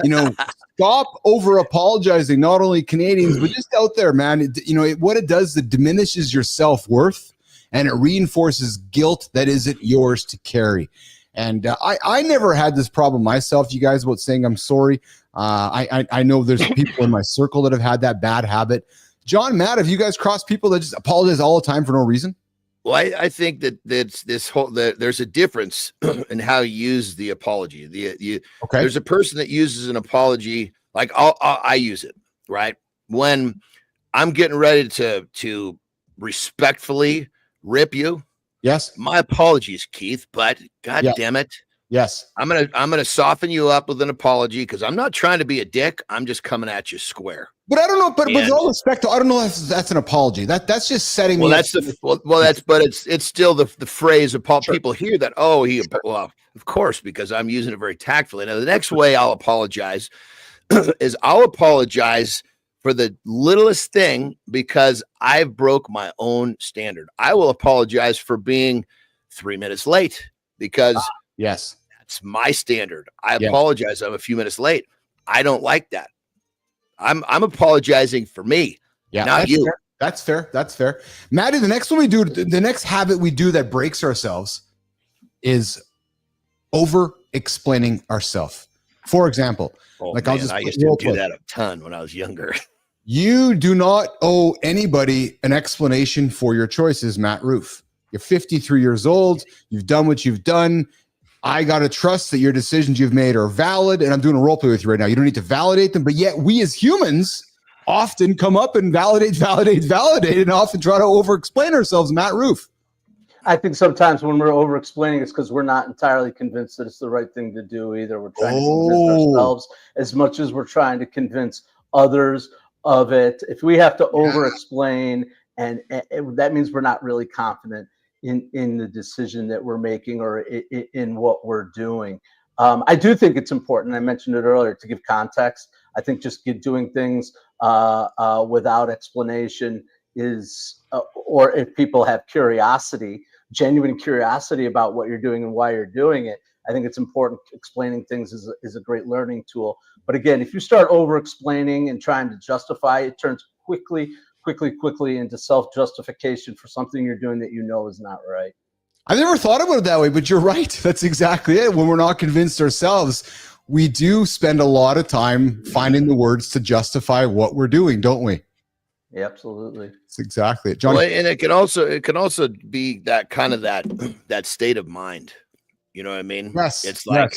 you know, stop over apologizing, not only Canadians, but just out there, man. You know, what it does, it diminishes your self-worth and it reinforces guilt that isn't yours to carry. And I never had this problem myself, you guys, about saying I'm sorry. I know there's people in my circle that have had that bad habit. John, Matt, have you guys crossed people that just apologize all the time for no reason? Well, I think that there's a difference in how you use the apology. There's a person that uses an apology, like I use it, right? When I'm getting ready to respectfully rip you. Yes. My apologies, Keith, but God damn it. Yes. I'm gonna soften you up with an apology because I'm not trying to be a dick. I'm just coming at you square. But I don't know. But with all respect, I don't know if that's an apology. That's just setting. Well, that's it's still the phrase of people hear that. Oh, well, of course, because I'm using it very tactfully. Now, the next way I'll apologize is I'll apologize for the littlest thing because I've broke my own standard. I will apologize for being 3 minutes late because yes, that's my standard. I apologize. I'm a few minutes late. I don't like that. I'm apologizing for me, not you. Fair. That's fair. That's fair. Maddie, the next one we do, the next habit we do that breaks ourselves is over-explaining ourselves. For example, I used to do that a ton when I was younger. You do not owe anybody an explanation for your choices, Matt Roof. You're 53 years old. You've done what you've done. I got to trust that your decisions you've made are valid. And I'm doing a role play with you right now. You don't need to validate them, but yet we as humans often come up and validate, and often try to over-explain ourselves, Matt Roof. I think sometimes when we're over-explaining, it's because we're not entirely convinced that it's the right thing to do either. We're trying to convince ourselves as much as we're trying to convince others of it. If we have to over-explain, and that means we're not really confident in the decision that we're making or in what we're doing. I do think it's important, I mentioned it earlier, to give context. I think just doing things without explanation is, or if people have curiosity, genuine curiosity about what you're doing and why you're doing it, I think it's important. Explaining things is a great learning tool. But again, if you start over explaining and trying to justify, it turns quickly into self-justification for something you're doing that you know is not right. I never thought about it that way, but you're right. That's exactly it. When we're not convinced ourselves, we do spend a lot of time finding the words to justify what we're doing, don't we? Yeah, absolutely. That's exactly it, John. Well, and it can also be that kind of that state of mind. You know what I mean? Yes. It's like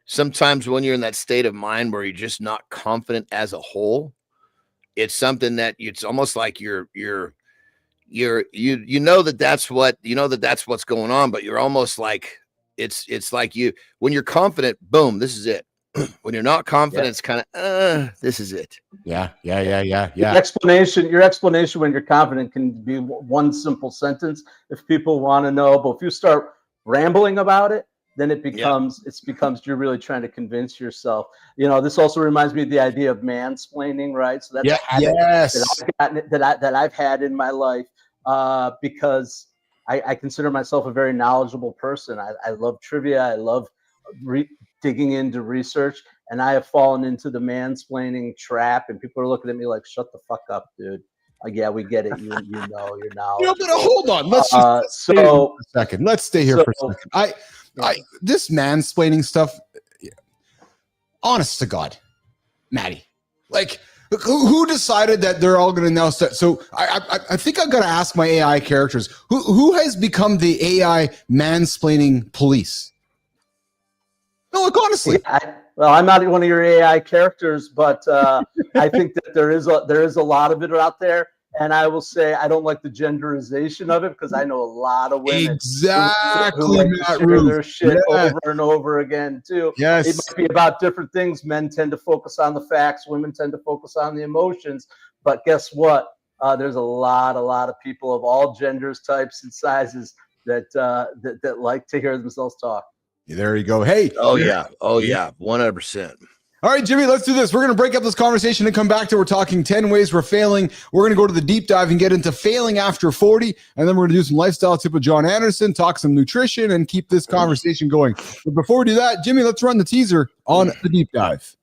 sometimes when you're in that state of mind where you're just not confident as a whole, it's something that it's almost like you know that's what's going on, but you're almost like it's like when you're confident, boom, this is it. When you're not confident, it's kind of this is it. Yeah. Your explanation when you're confident can be one simple sentence if people want to know, but if you start rambling about it, then it becomes you're really trying to convince yourself. You know, this also reminds me of the idea of mansplaining, right? So that's that I've had in my life because I consider myself a very knowledgeable person. I love trivia. I love digging into research, and I have fallen into the mansplaining trap, and people are looking at me like, shut the fuck up, dude. Like, yeah, we get it. You know, you're knowledgeable. But hold on. Let's stay here for a second. Let's stay here for a second. This mansplaining stuff, honest to God, Maddie, like who decided that they're all going to now start? So I think I've got to ask my AI characters, who has become the AI mansplaining police? No, look, honestly. Well, I'm not one of your AI characters, but I think that there is a lot of it out there. And I will say I don't like the genderization of it because I know a lot of women who like to share their shit over and over again too. Yes. It might be about different things. Men tend to focus on the facts. Women tend to focus on the emotions. But guess what? There's a lot of people of all genders, types, and sizes that like to hear themselves talk. There you go. Hey. Oh yeah. 100%. All right, Jimmy, let's do this. We're going to break up this conversation and come back to we're talking 10 ways we're failing. We're going to go to the deep dive and get into failing after 40. And then we're going to do some lifestyle tip with John Anderson, talk some nutrition, and keep this conversation going. But before we do that, Jimmy, let's run the teaser on the deep dive.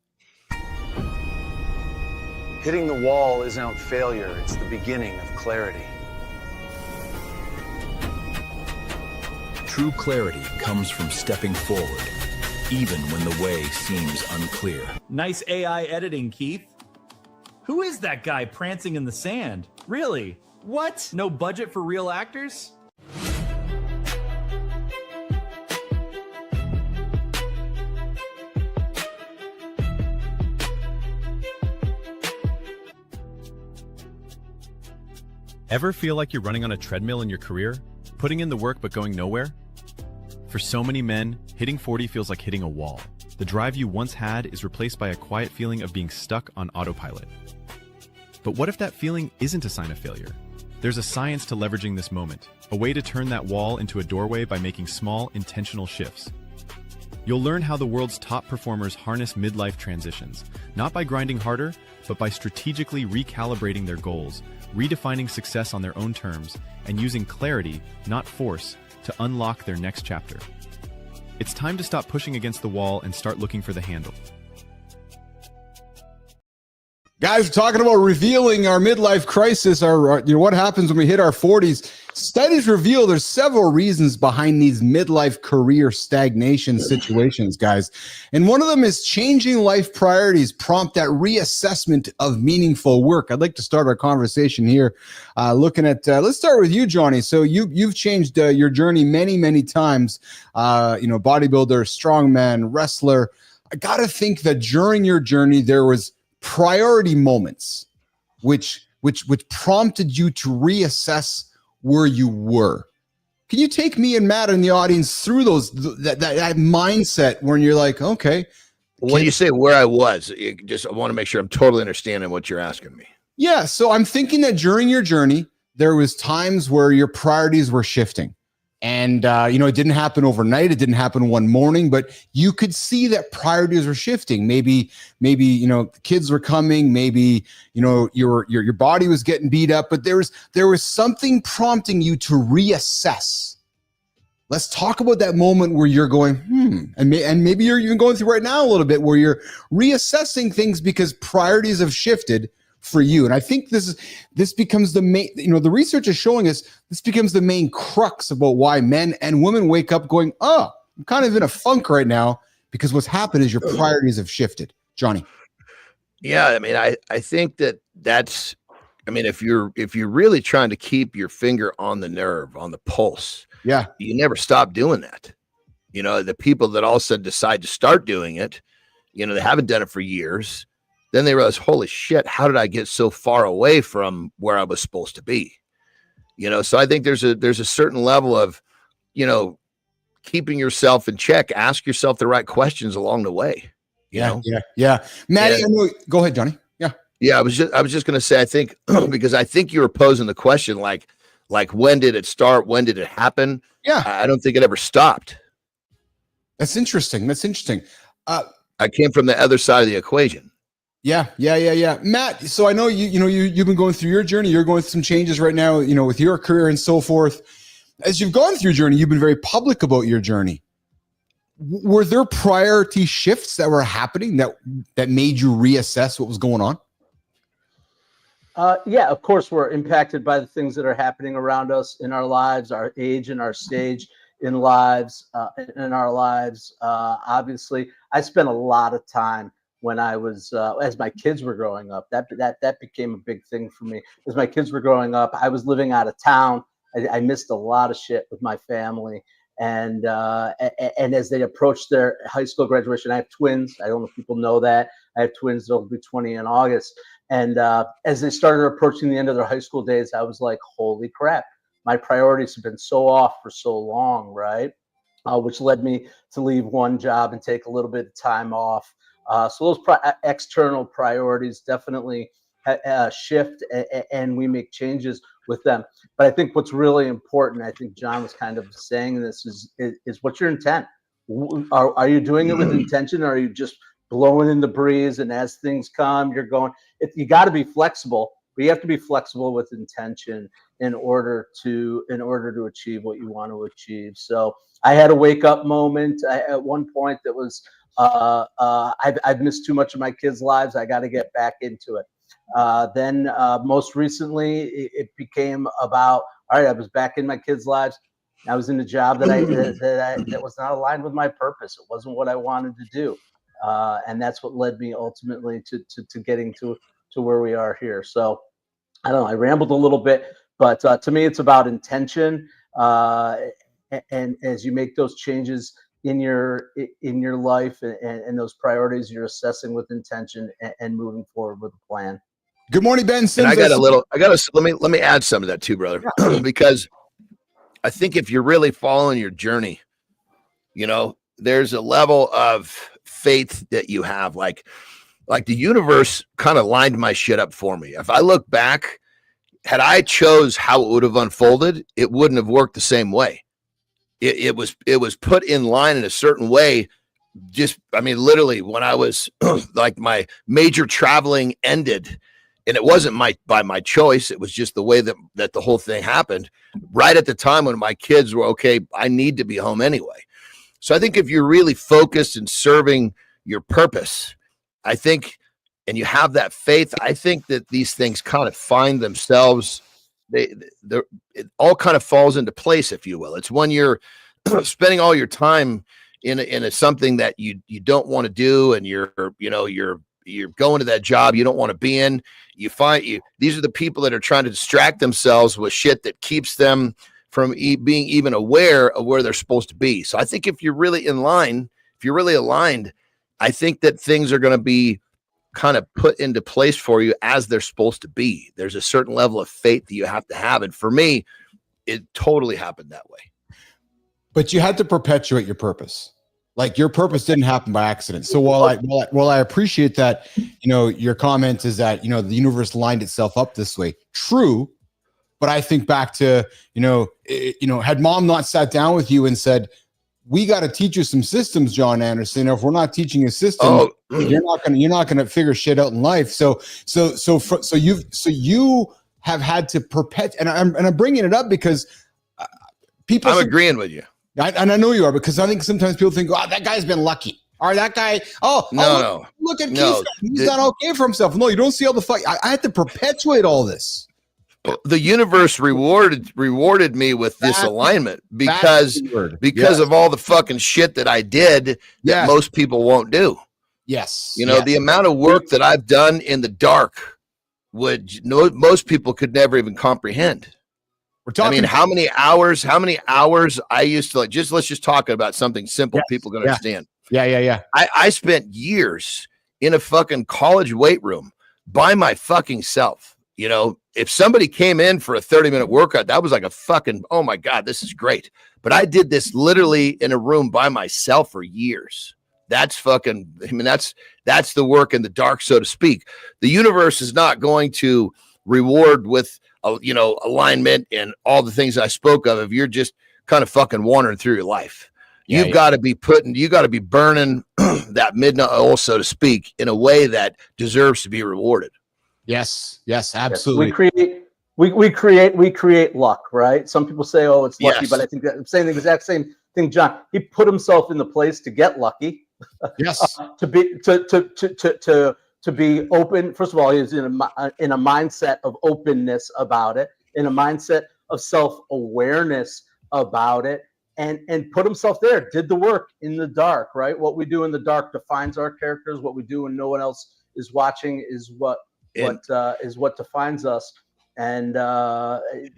Hitting the wall isn't failure. It's the beginning of clarity. True clarity comes from stepping forward, even when the way seems unclear. Nice AI editing, Keith. Who is that guy prancing in the sand? Really? What? No budget for real actors? Ever feel like you're running on a treadmill in your career, putting in the work but going nowhere? For so many men, hitting 40 feels like hitting a wall. The drive you once had is replaced by a quiet feeling of being stuck on autopilot. But what if that feeling isn't a sign of failure? There's a science to leveraging this moment, a way to turn that wall into a doorway by making small, intentional shifts. You'll learn how the world's top performers harness midlife transitions, not by grinding harder, but by strategically recalibrating their goals, redefining success on their own terms, and using clarity, not force, to unlock their next chapter. It's time to stop pushing against the wall and start looking for the handle. Guys, we're talking about revealing our midlife crisis, our what happens when we hit our 40s. Studies reveal there's several reasons behind these midlife career stagnation situations, guys. And one of them is changing life priorities prompt that reassessment of meaningful work. I'd like to start our conversation here looking at, let's start with you, Johnny. So you've changed your journey many times, bodybuilder, strongman, wrestler. I got to think that during your journey, there was priority moments which prompted you to reassess where you were. Can you take me and Matt and the audience through that mindset when you're like, okay. When you say where I was, I want to make sure I'm totally understanding what you're asking me. Yeah. So I'm thinking that during your journey, there was times where your priorities were shifting And, it didn't happen overnight. It didn't happen one morning, but you could see that priorities were shifting. Maybe, the kids were coming, maybe, your body was getting beat up, but there was something prompting you to reassess. Let's talk about that moment where you're going, and maybe you're even going through right now a little bit where you're reassessing things because priorities have shifted for you. And I think this becomes the main, the research is showing us this becomes the main crux about why men and women wake up going, oh, I'm kind of in a funk right now, because what's happened is your priorities have shifted. Johnny. Yeah. I mean, I think that's, if you're really trying to keep your finger on the nerve, on the pulse, yeah, you never stop doing that. The people that all of a sudden decide to start doing it, they haven't done it for years. Then they realize, holy shit, how did I get so far away from where I was supposed to be? So I think there's a certain level of, keeping yourself in check. Ask yourself the right questions along the way. Yeah. Maddie, go ahead, Johnny. Yeah. I was just going to say, I think, because I think you were posing the question, like when did it start? When did it happen? Yeah. I don't think it ever stopped. That's interesting. I came from the other side of the equation. Yeah. Matt, so I know you've been going through your journey. You're going through some changes right now, with your career and so forth. As you've gone through your journey, you've been very public about your journey. Were there priority shifts that were happening that made you reassess what was going on? Yeah, of course, we're impacted by the things that are happening around us in our lives, our age and our stage in our lives. Obviously, I spent a lot of time when I was, as my kids were growing up. That became a big thing for me. As my kids were growing up, I was living out of town. I missed a lot of shit with my family. And as they approached their high school graduation, I have twins. I don't know if people know that. I have twins. They'll be 20 in August. And as they started approaching the end of their high school days, I was like, holy crap. My priorities have been so off for so long, right? Which led me to leave one job and take a little bit of time off. So those external priorities definitely shift, and we make changes with them. But I think what's really important, I think John was kind of saying this, is what's your intent? Are you doing it with intention, or are you just blowing in the breeze, and as things come, you're going? You got to be flexible, but you have to be flexible with intention in order to achieve what you want to achieve. So I had a wake up moment at one point that was, I've missed too much of my kids' lives. I got to get back into it. Then most recently, it became about, all right, I was back in my kids' lives. I was in a job that was not aligned with my purpose. It wasn't what I wanted to do. And that's what led me ultimately to getting to where we are here. So I don't know, I rambled a little bit, but to me, it's about intention. And as you make those changes in your life and those priorities, you're assessing with intention and moving forward with a plan. Good morning, Ben Sims. And let me add some of that too, brother, because I think if you're really following your journey, there's a level of faith that you have, like the universe kind of lined my shit up for me. If I look back, had I chose how it would have unfolded, it wouldn't have worked the same way. It was put in line in a certain way. Literally when I was like my major traveling ended, and it wasn't by my choice. It was just the way that the whole thing happened right at the time when my kids were okay. I need to be home anyway. So I think if you're really focused and serving your purpose, I think, and you have that faith, I think that these things kind of find themselves. It all kind of falls into place, if you will. It's when you're spending all your time in something that you don't want to do, and you're going to that job you don't want to be in. These are the people that are trying to distract themselves with shit that keeps them from being even aware of where they're supposed to be. So I think if you're really in line, if you're really aligned, I think that things are going to be kind of put into place for you as they're supposed to be. There's a certain level of faith that you have to have. And for me, it totally happened that way. But you had to perpetuate your purpose. Like, your purpose didn't happen by accident. So while I appreciate that, your comment is that, the universe lined itself up this way. True. But I think back to, had mom not sat down with you and said, we got to teach you some systems, John Anderson. If we're not teaching you systems, you're not gonna figure shit out in life. So you have had to perpetuate, and I'm bringing it up because people. I'm agreeing with you, and I know you are, because I think sometimes people think, oh, that guy's been lucky, or that guy. Look at Keith, he's done okay for himself. No, you don't see all the fuck. I had to perpetuate all this. The universe rewarded me with this alignment because of all the fucking shit that I did that most people won't do. Yes. The amount of work that I've done in the dark most people could never even comprehend. We're talking. How many hours I used to let's just talk about something simple people can understand. Yeah. I spent years in a fucking college weight room by my fucking self. If somebody came in for a 30-minute workout, that was like a fucking, oh my God, this is great. But I did this literally in a room by myself for years. That's fucking, that's the work in the dark, so to speak. The universe is not going to reward with, alignment and all the things I spoke of if you're just kind of fucking wandering through your life. You've got to be burning that midnight oil, so to speak, in a way that deserves to be rewarded. Yes, absolutely. We create luck, right? Some people say, "Oh, it's lucky," but I think that I'm saying the exact same thing, John. He put himself in the place to get lucky. Yes, to be open. First of all, he's in a mindset of openness about it, in a mindset of self-awareness about it, and put himself there. Did the work in the dark, right? What we do in the dark defines our characters. What we do when no one else is watching is what defines us. And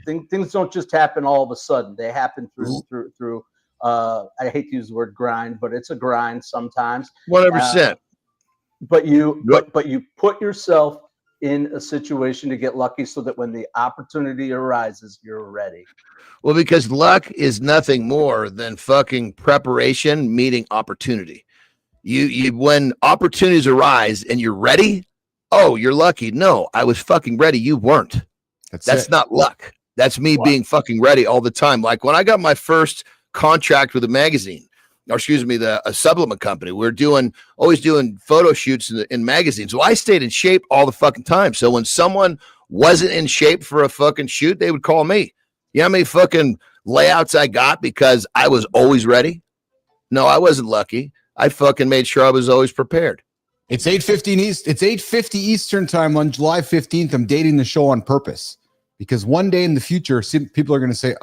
things don't just happen all of a sudden. They happen through I hate to use the word grind, but it's a grind sometimes. 100%. But you put yourself in a situation to get lucky so that when the opportunity arises, you're ready. Well, because luck is nothing more than fucking preparation meeting opportunity. You when opportunities arise and you're ready, oh, you're lucky. No, I was fucking ready. You weren't. That's not luck. That's me being fucking ready all the time. Like when I got my first contract with a magazine, a supplement company, we're always doing photo shoots in magazines. So I stayed in shape all the fucking time. So when someone wasn't in shape for a fucking shoot, they would call me. You know how many fucking layouts I got because I was always ready? No, I wasn't lucky. I fucking made sure I was always prepared. It's 8:50 Eastern time on July 15th. I'm dating the show on purpose because one day in the future, people are going to say,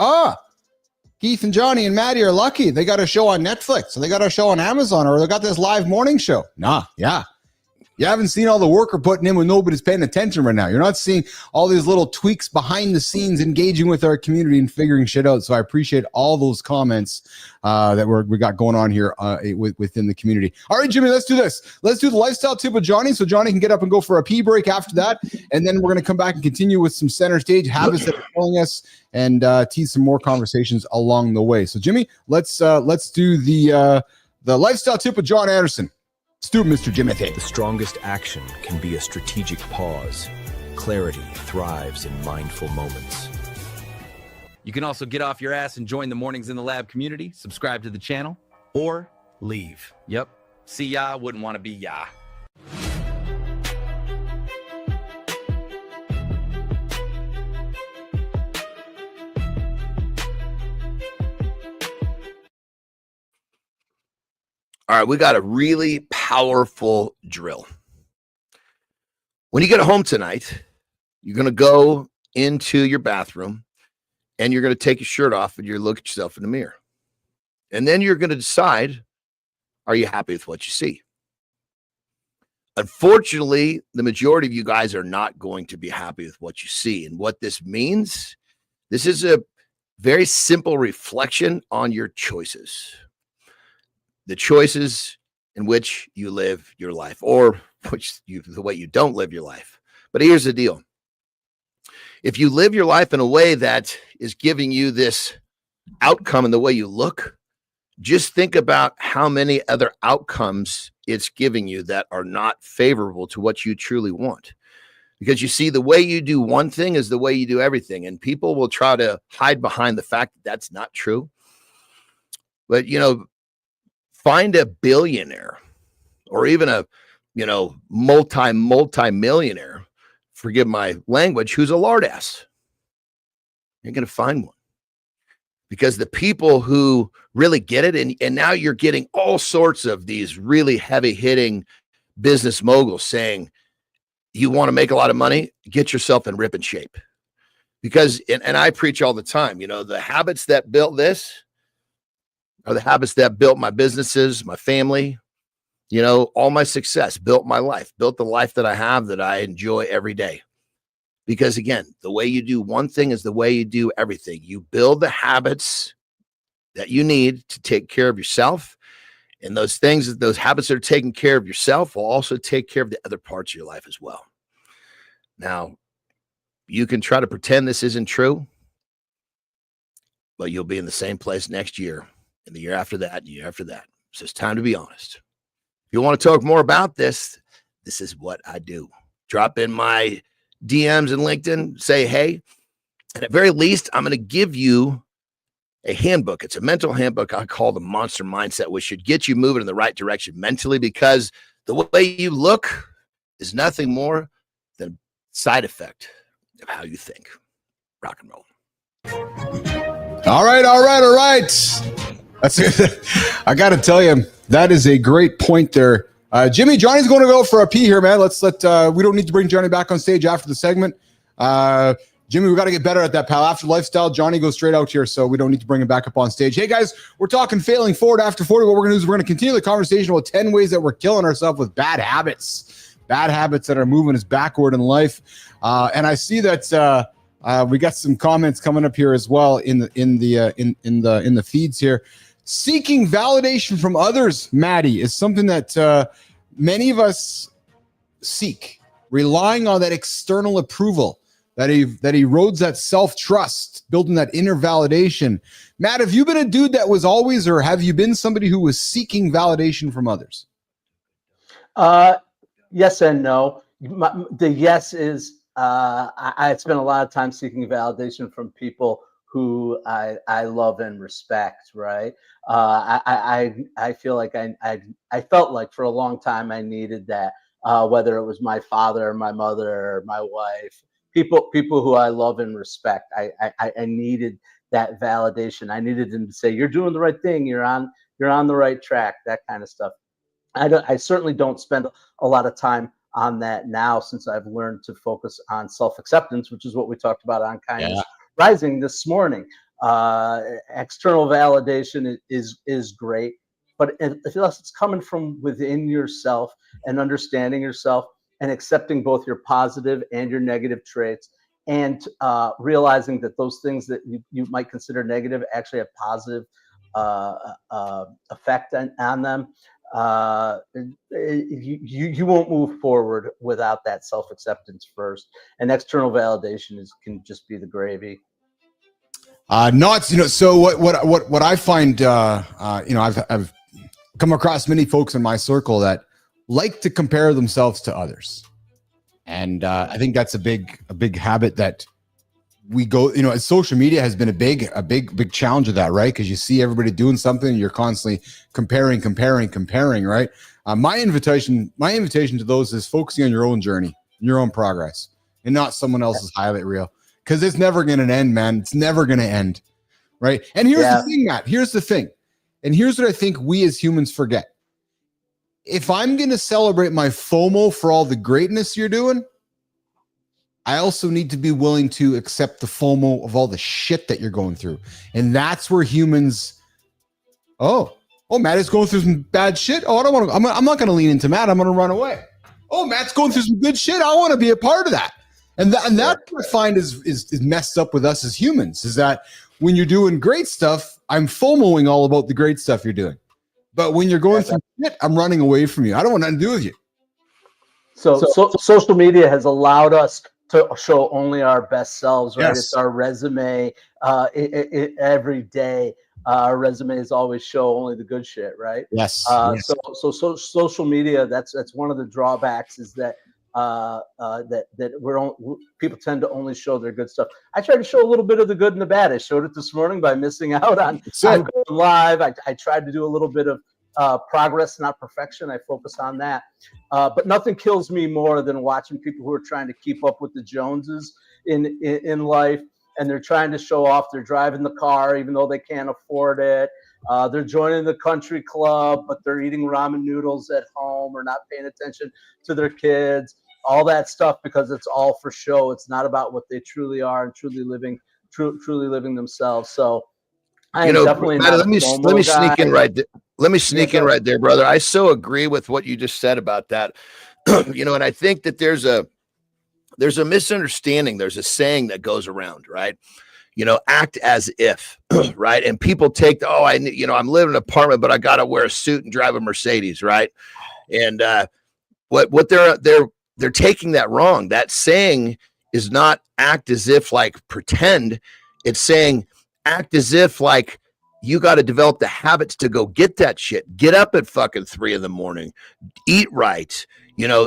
Keith and Johnny and Maddie are lucky. They got a show on Netflix, or they got a show on Amazon, or they got this live morning show. You haven't seen all the work we're putting in when nobody's paying attention right now. You're not seeing all these little tweaks behind the scenes, engaging with our community and figuring shit out. So I appreciate all those comments that we got going on here within the community. All right, Jimmy, let's do this. Let's do the lifestyle tip with Johnny, so Johnny can get up and go for a pee break after that, and then we're going to come back and continue with some center stage habits that are killing us and tease some more conversations along the way. So, Jimmy, let's do the lifestyle tip with John Anderson. Stu, Mr. Jimothy. The strongest action can be a strategic pause. Clarity thrives in mindful moments. You can also get off your ass and join the Mornings in the Lab community, subscribe to the channel, or leave. Yep. See ya, wouldn't want to be ya. All right, we got a really powerful drill. When you get home tonight, you're going to go into your bathroom and you're going to take your shirt off and you're look at yourself in the mirror. And then you're going to decide, are you happy with what you see? Unfortunately, the majority of you guys are not going to be happy with what you see. And what this means, this is a very simple reflection on your choices. The choices in which you live your life, or the way you don't live your life. But here's the deal. If you live your life in a way that is giving you this outcome in the way you look, just think about how many other outcomes it's giving you that are not favorable to what you truly want. Because you see, the way you do one thing is the way you do everything. And people will try to hide behind the fact that that's not true. But, find a billionaire or even a, multi-millionaire, forgive my language, who's a lard ass. You're going to find one. Because the people who really get it, and now you're getting all sorts of these really heavy hitting business moguls saying, you want to make a lot of money, get yourself in ripping shape. Because, and I preach all the time, the habits that built this are the habits that built my businesses, my family, all my success, built my life, built the life that I have that I enjoy every day. Because again, the way you do one thing is the way you do everything. You build the habits that you need to take care of yourself. And those habits that are taking care of yourself will also take care of the other parts of your life as well. Now, you can try to pretend this isn't true, but you'll be in the same place next year, and the year after that, and the year after that. So it's time to be honest. If you want to talk more about this, this is what I do. Drop in my DMs and LinkedIn, say, hey, and at very least, I'm going to give you a handbook. It's a mental handbook I call the Monster Mindset, which should get you moving in the right direction mentally, because the way you look is nothing more than a side effect of how you think. Rock and roll. All right. That's it. I got to tell you, that is a great point there. Jimmy, Johnny's going to go for a pee here, man. We don't need to bring Johnny back on stage after the segment. Jimmy, we got to get better at that, pal. After lifestyle, Johnny goes straight out here, so we don't need to bring him back up on stage. Hey, guys, we're talking failing forward after 40. What we're going to do is we're going to continue the conversation with 10 ways that we're killing ourselves with bad habits that are moving us backward in life. And I see that we got some comments coming up here as well in the feeds here. Seeking validation from others, Maddie, is something that many of us seek, relying on that external approval. That erodes that self-trust, building that inner validation. Matt, have you been a dude that was always, or have you been somebody who was seeking validation from others? Yes and no. The yes is I spent a lot of time seeking validation from people who I love and respect, right? I feel like I felt like for a long time I needed that, whether it was my father or my mother or my wife. People who I love and respect. I needed that validation. I needed them to say, "You're doing the right thing. You're on the right track." That kind of stuff. I certainly don't spend a lot of time on that now, since I've learned to focus on self-acceptance, which is what we talked about on Kindness Rising this morning. External validation is great, but if it's coming from within yourself and understanding yourself, and accepting both your positive and your negative traits, and realizing that those things that you might consider negative actually have positive effect on them, you won't move forward without that self-acceptance first. And external validation can just be the gravy. So what I find, I've come across many folks in my circle that like to compare themselves to others. And I think that's a big habit that we go, social media has been a big challenge of that, right? Because you see everybody doing something and you're constantly comparing, right? My invitation to those is focusing on your own journey, your own progress, and not someone else's highlight reel. Because it's never going to end, man. It's never going to end, right? And here's the thing, Matt. Here's the thing. And here's what I think we as humans forget. If I'm going to celebrate my FOMO for all the greatness you're doing, I also need to be willing to accept the FOMO of all the shit that you're going through. And that's where humans, Matt is going through some bad shit. Oh, I'm not going to lean into Matt. I'm going to run away. Oh, Matt's going through some good shit. I want to be a part of that. And that what I find is messed up with us as humans, is that when you're doing great stuff, I'm FOMOing all about the great stuff you're doing. But when you're going through shit, I'm running away from you. I don't want nothing to do with you. So social media has allowed us to show only our best selves, right? Yes. It's our resume. Every day, our resumes always show only the good shit, right? Yes. So social media, that's one of the drawbacks, is that that people tend to only show their good stuff. I try to show a little bit of the good and the bad. I showed it this morning by missing out on going live. I tried to do a little bit of progress, not perfection. I focus on that. But nothing kills me more than watching people who are trying to keep up with the Joneses in life, and they're trying to show off. They're driving the car even though they can't afford it. They're joining the country club, but they're eating ramen noodles at home or not paying attention to their kids. All that stuff, because it's all for show. It's not about what they truly are and truly living themselves. So I am definitely not let me sneak in right there. Let me sneak in right there, brother. I so agree with what you just said about that. And I think that there's a misunderstanding. There's a saying that goes around, right? Act as if, right? And people take I'm living in an apartment, but I got to wear a suit and drive a Mercedes, right? And what they're taking that wrong. That saying is not act as if, like pretend. It's saying act as if like you got to develop the habits to go get that shit. Get up at fucking 3 a.m, eat right,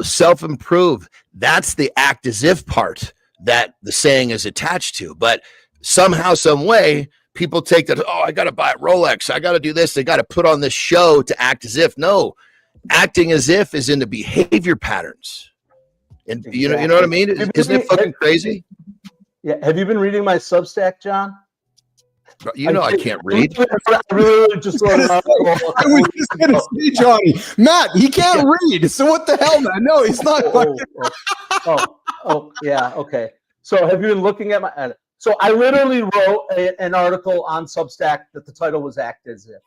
self-improve. That's the act as if part that the saying is attached to. But somehow, some way, people take that, I got to buy a Rolex. I got to do this. They got to put on this show to act as if. No, acting as if is in the behavior patterns. And you know what I mean? Isn't it fucking crazy? Yeah. Have you been reading my Substack, John? I can't read. I really just wrote an article. I was just going to say, Johnny, Matt, he can't read. So what the hell, man? No, he's not. Yeah. Okay. So have you been looking at my? So I literally wrote an article on Substack that the title was "Act as If,"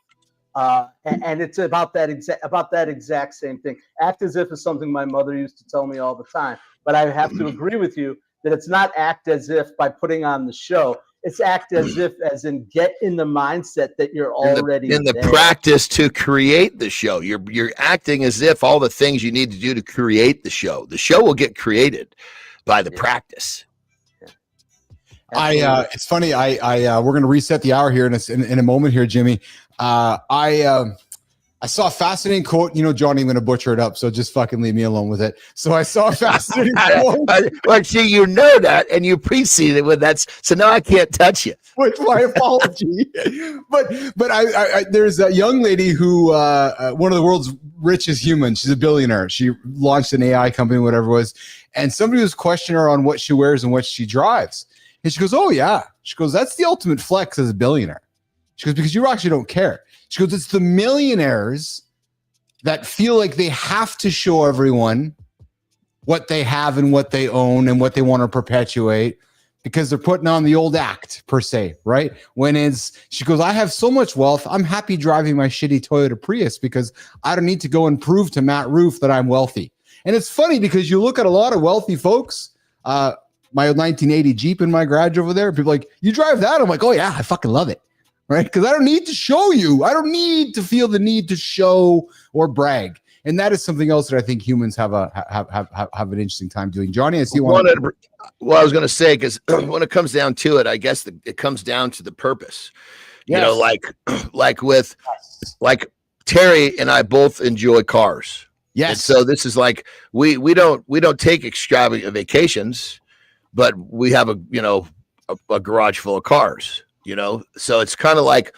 and it's about that exact same thing. Act as if is something my mother used to tell me all the time. But I have to agree with you that it's not act as if by putting on the show. It's act as if, as in get in the mindset that you're already in the practice to create the show. You're acting as if all the things you need to do to create the show. The show will get created by the practice. It's funny. We're going to reset the hour here in a moment here, Jimmy. I saw a fascinating quote. Johnny, I'm going to butcher it up, so just fucking leave me alone with it. So I saw a fascinating quote. Well, see, that, and you preceded with that, so now I can't touch you. Which my apology. but I there's a young lady who one of the world's richest humans. She's a billionaire. She launched an AI company, whatever it was, and somebody was questioning her on what she wears and what she drives. And she goes, "Oh yeah." She goes, "That's the ultimate flex as a billionaire." She goes, "Because you actually don't care." She goes, "It's the millionaires that feel like they have to show everyone what they have and what they own and what they want to perpetuate because they're putting on the old act per se, right?" She goes, "I have so much wealth. I'm happy driving my shitty Toyota Prius because I don't need to go and prove to Matt Roof that I'm wealthy." And it's funny because you look at a lot of wealthy folks, my 1980 Jeep in my garage over there, people are like, "You drive that?" I'm like, "Oh yeah, I fucking love it." Right? Because I don't need to show you. I don't need to feel the need to show or brag. And that is something else that I think humans have an interesting time doing. Johnny, I see one. Well, I was going to say, because when it comes down to it, I guess it comes down to the purpose. Yes. Like Terry and I both enjoy cars. Yes. And so this is like we don't take extravagant vacations, but we have a garage full of cars. So it's kind of like,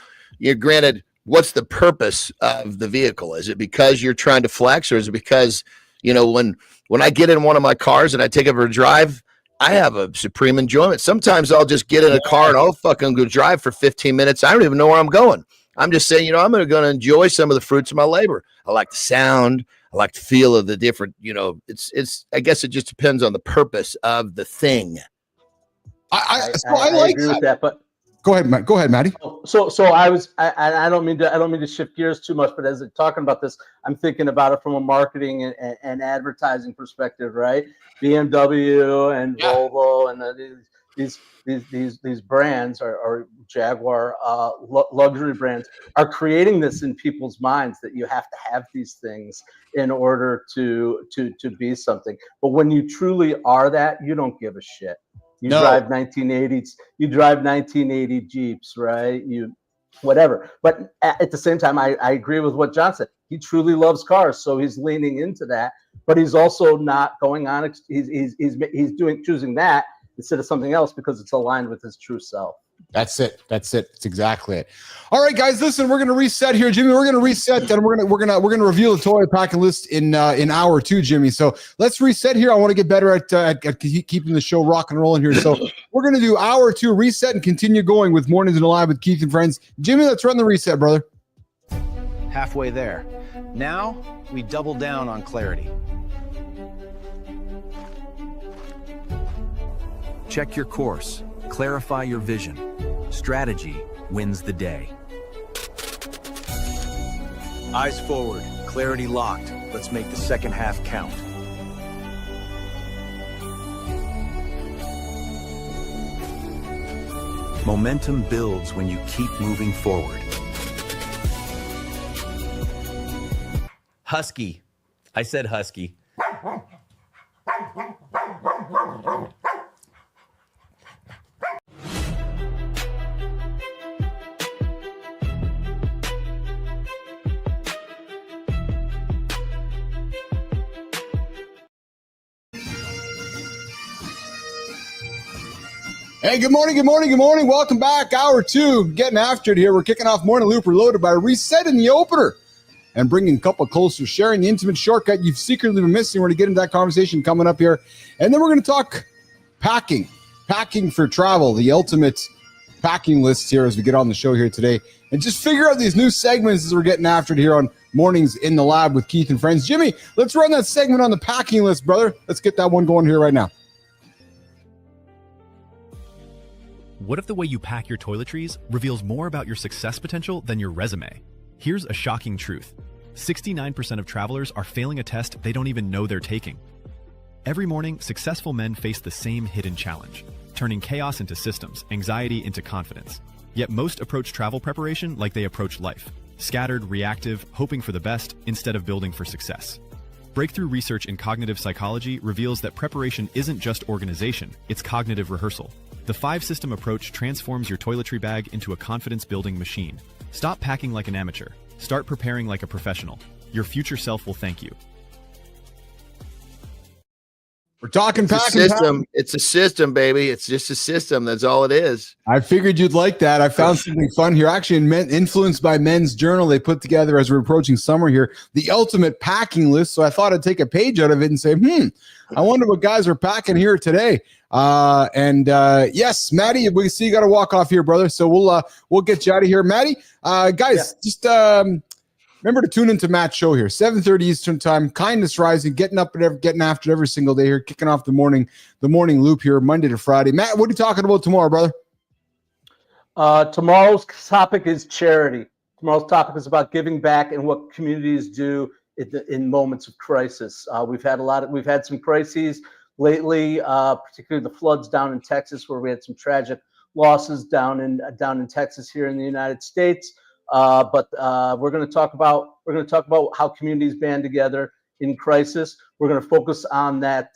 granted, what's the purpose of the vehicle? Is it because you're trying to flex, or is it because, when I get in one of my cars and I take it for a drive, I have a supreme enjoyment. Sometimes I'll just get in a car and I'll fucking go drive for 15 minutes. I don't even know where I'm going. I'm just saying, I'm going to enjoy some of the fruits of my labor. I like the sound. I like the feel of the different, I guess it just depends on the purpose of the thing. I agree with that, but Go ahead, Maddie. So I don't mean to shift gears too much, but as I'm talking about this, I'm thinking about it from a marketing and advertising perspective, right? BMW and Volvo and these brands or Jaguar luxury brands are creating this in people's minds that you have to have these things in order to be something. But when you truly are that, you don't give a shit. You drive 1980s, you drive 1980 Jeeps, right? Whatever. But at the same time, I agree with what John said. He truly loves cars, so he's leaning into that. but he's also not going on. He's choosing that instead of something else because it's aligned with his true self. That's it. That's exactly it. All right, guys, listen, we're going to reset here, Jimmy. We're going to reset, and we're going to reveal the toy packing list in hour 2, Jimmy. So let's reset here. I want to get better at keeping the show rock and rolling here. So we're going to do hour 2 reset and continue going with Mornings in the Lab with Keith and Friends. Jimmy, let's run the reset, brother. Halfway there. Now we double down on clarity. Check your course. Clarify your vision. Strategy wins the day. Eyes forward. Clarity locked. Let's make the second half count. Momentum builds when you keep moving forward. Husky. I said husky. Hey, good morning, good morning, good morning. Welcome back. Hour 2, getting after it here. We're kicking off Morning Loop Reloaded by resetting the opener and bringing a couple closer, sharing the intimate shortcut you've secretly been missing. We're going to get into that conversation coming up here. And then we're going to talk packing for travel, the ultimate packing list here as we get on the show here today. And just figure out these new segments as we're getting after it here on Mornings in the Lab with Keith and Friends. Jimmy, let's run that segment on the packing list, brother. Let's get that one going here right now. What if the way you pack your toiletries reveals more about your success potential than your resume? Here's a shocking truth. 69% of travelers are failing a test they don't even know they're taking. Every morning, successful men face the same hidden challenge, turning chaos into systems, anxiety into confidence. Yet most approach travel preparation like they approach life, scattered, reactive, hoping for the best instead of building for success. Breakthrough research in cognitive psychology reveals that preparation isn't just organization, it's cognitive rehearsal. The 5-system approach transforms your toiletry bag into a confidence-building machine. Stop packing like an amateur. Start preparing like a professional. Your future self will thank you. We're talking packing. It's a system, baby. It's just a system. That's all it is. I figured you'd like that. I found something fun here. Actually, influenced by Men's Journal, they put together, as we're approaching summer here, the ultimate packing list. So I thought I'd take a page out of it and say, I wonder what guys are packing here today. Yes, Maddie, we see you got to walk off here, brother. So we'll get you out of here. Maddie, guys, just remember to tune into Matt's show here, 7:30 Eastern time, Kindness Rising, getting up and getting after it every single day here, kicking off the morning loop here, Monday to Friday. Matt, what are you talking about tomorrow, brother? Tomorrow's topic is charity. Tomorrow's topic is about giving back and what communities do in moments of crisis. We've had some crises lately, particularly the floods down in Texas, where we had some tragic losses down in Texas here in the United States. But we're going to talk about how communities band together in crisis. We're going to focus on that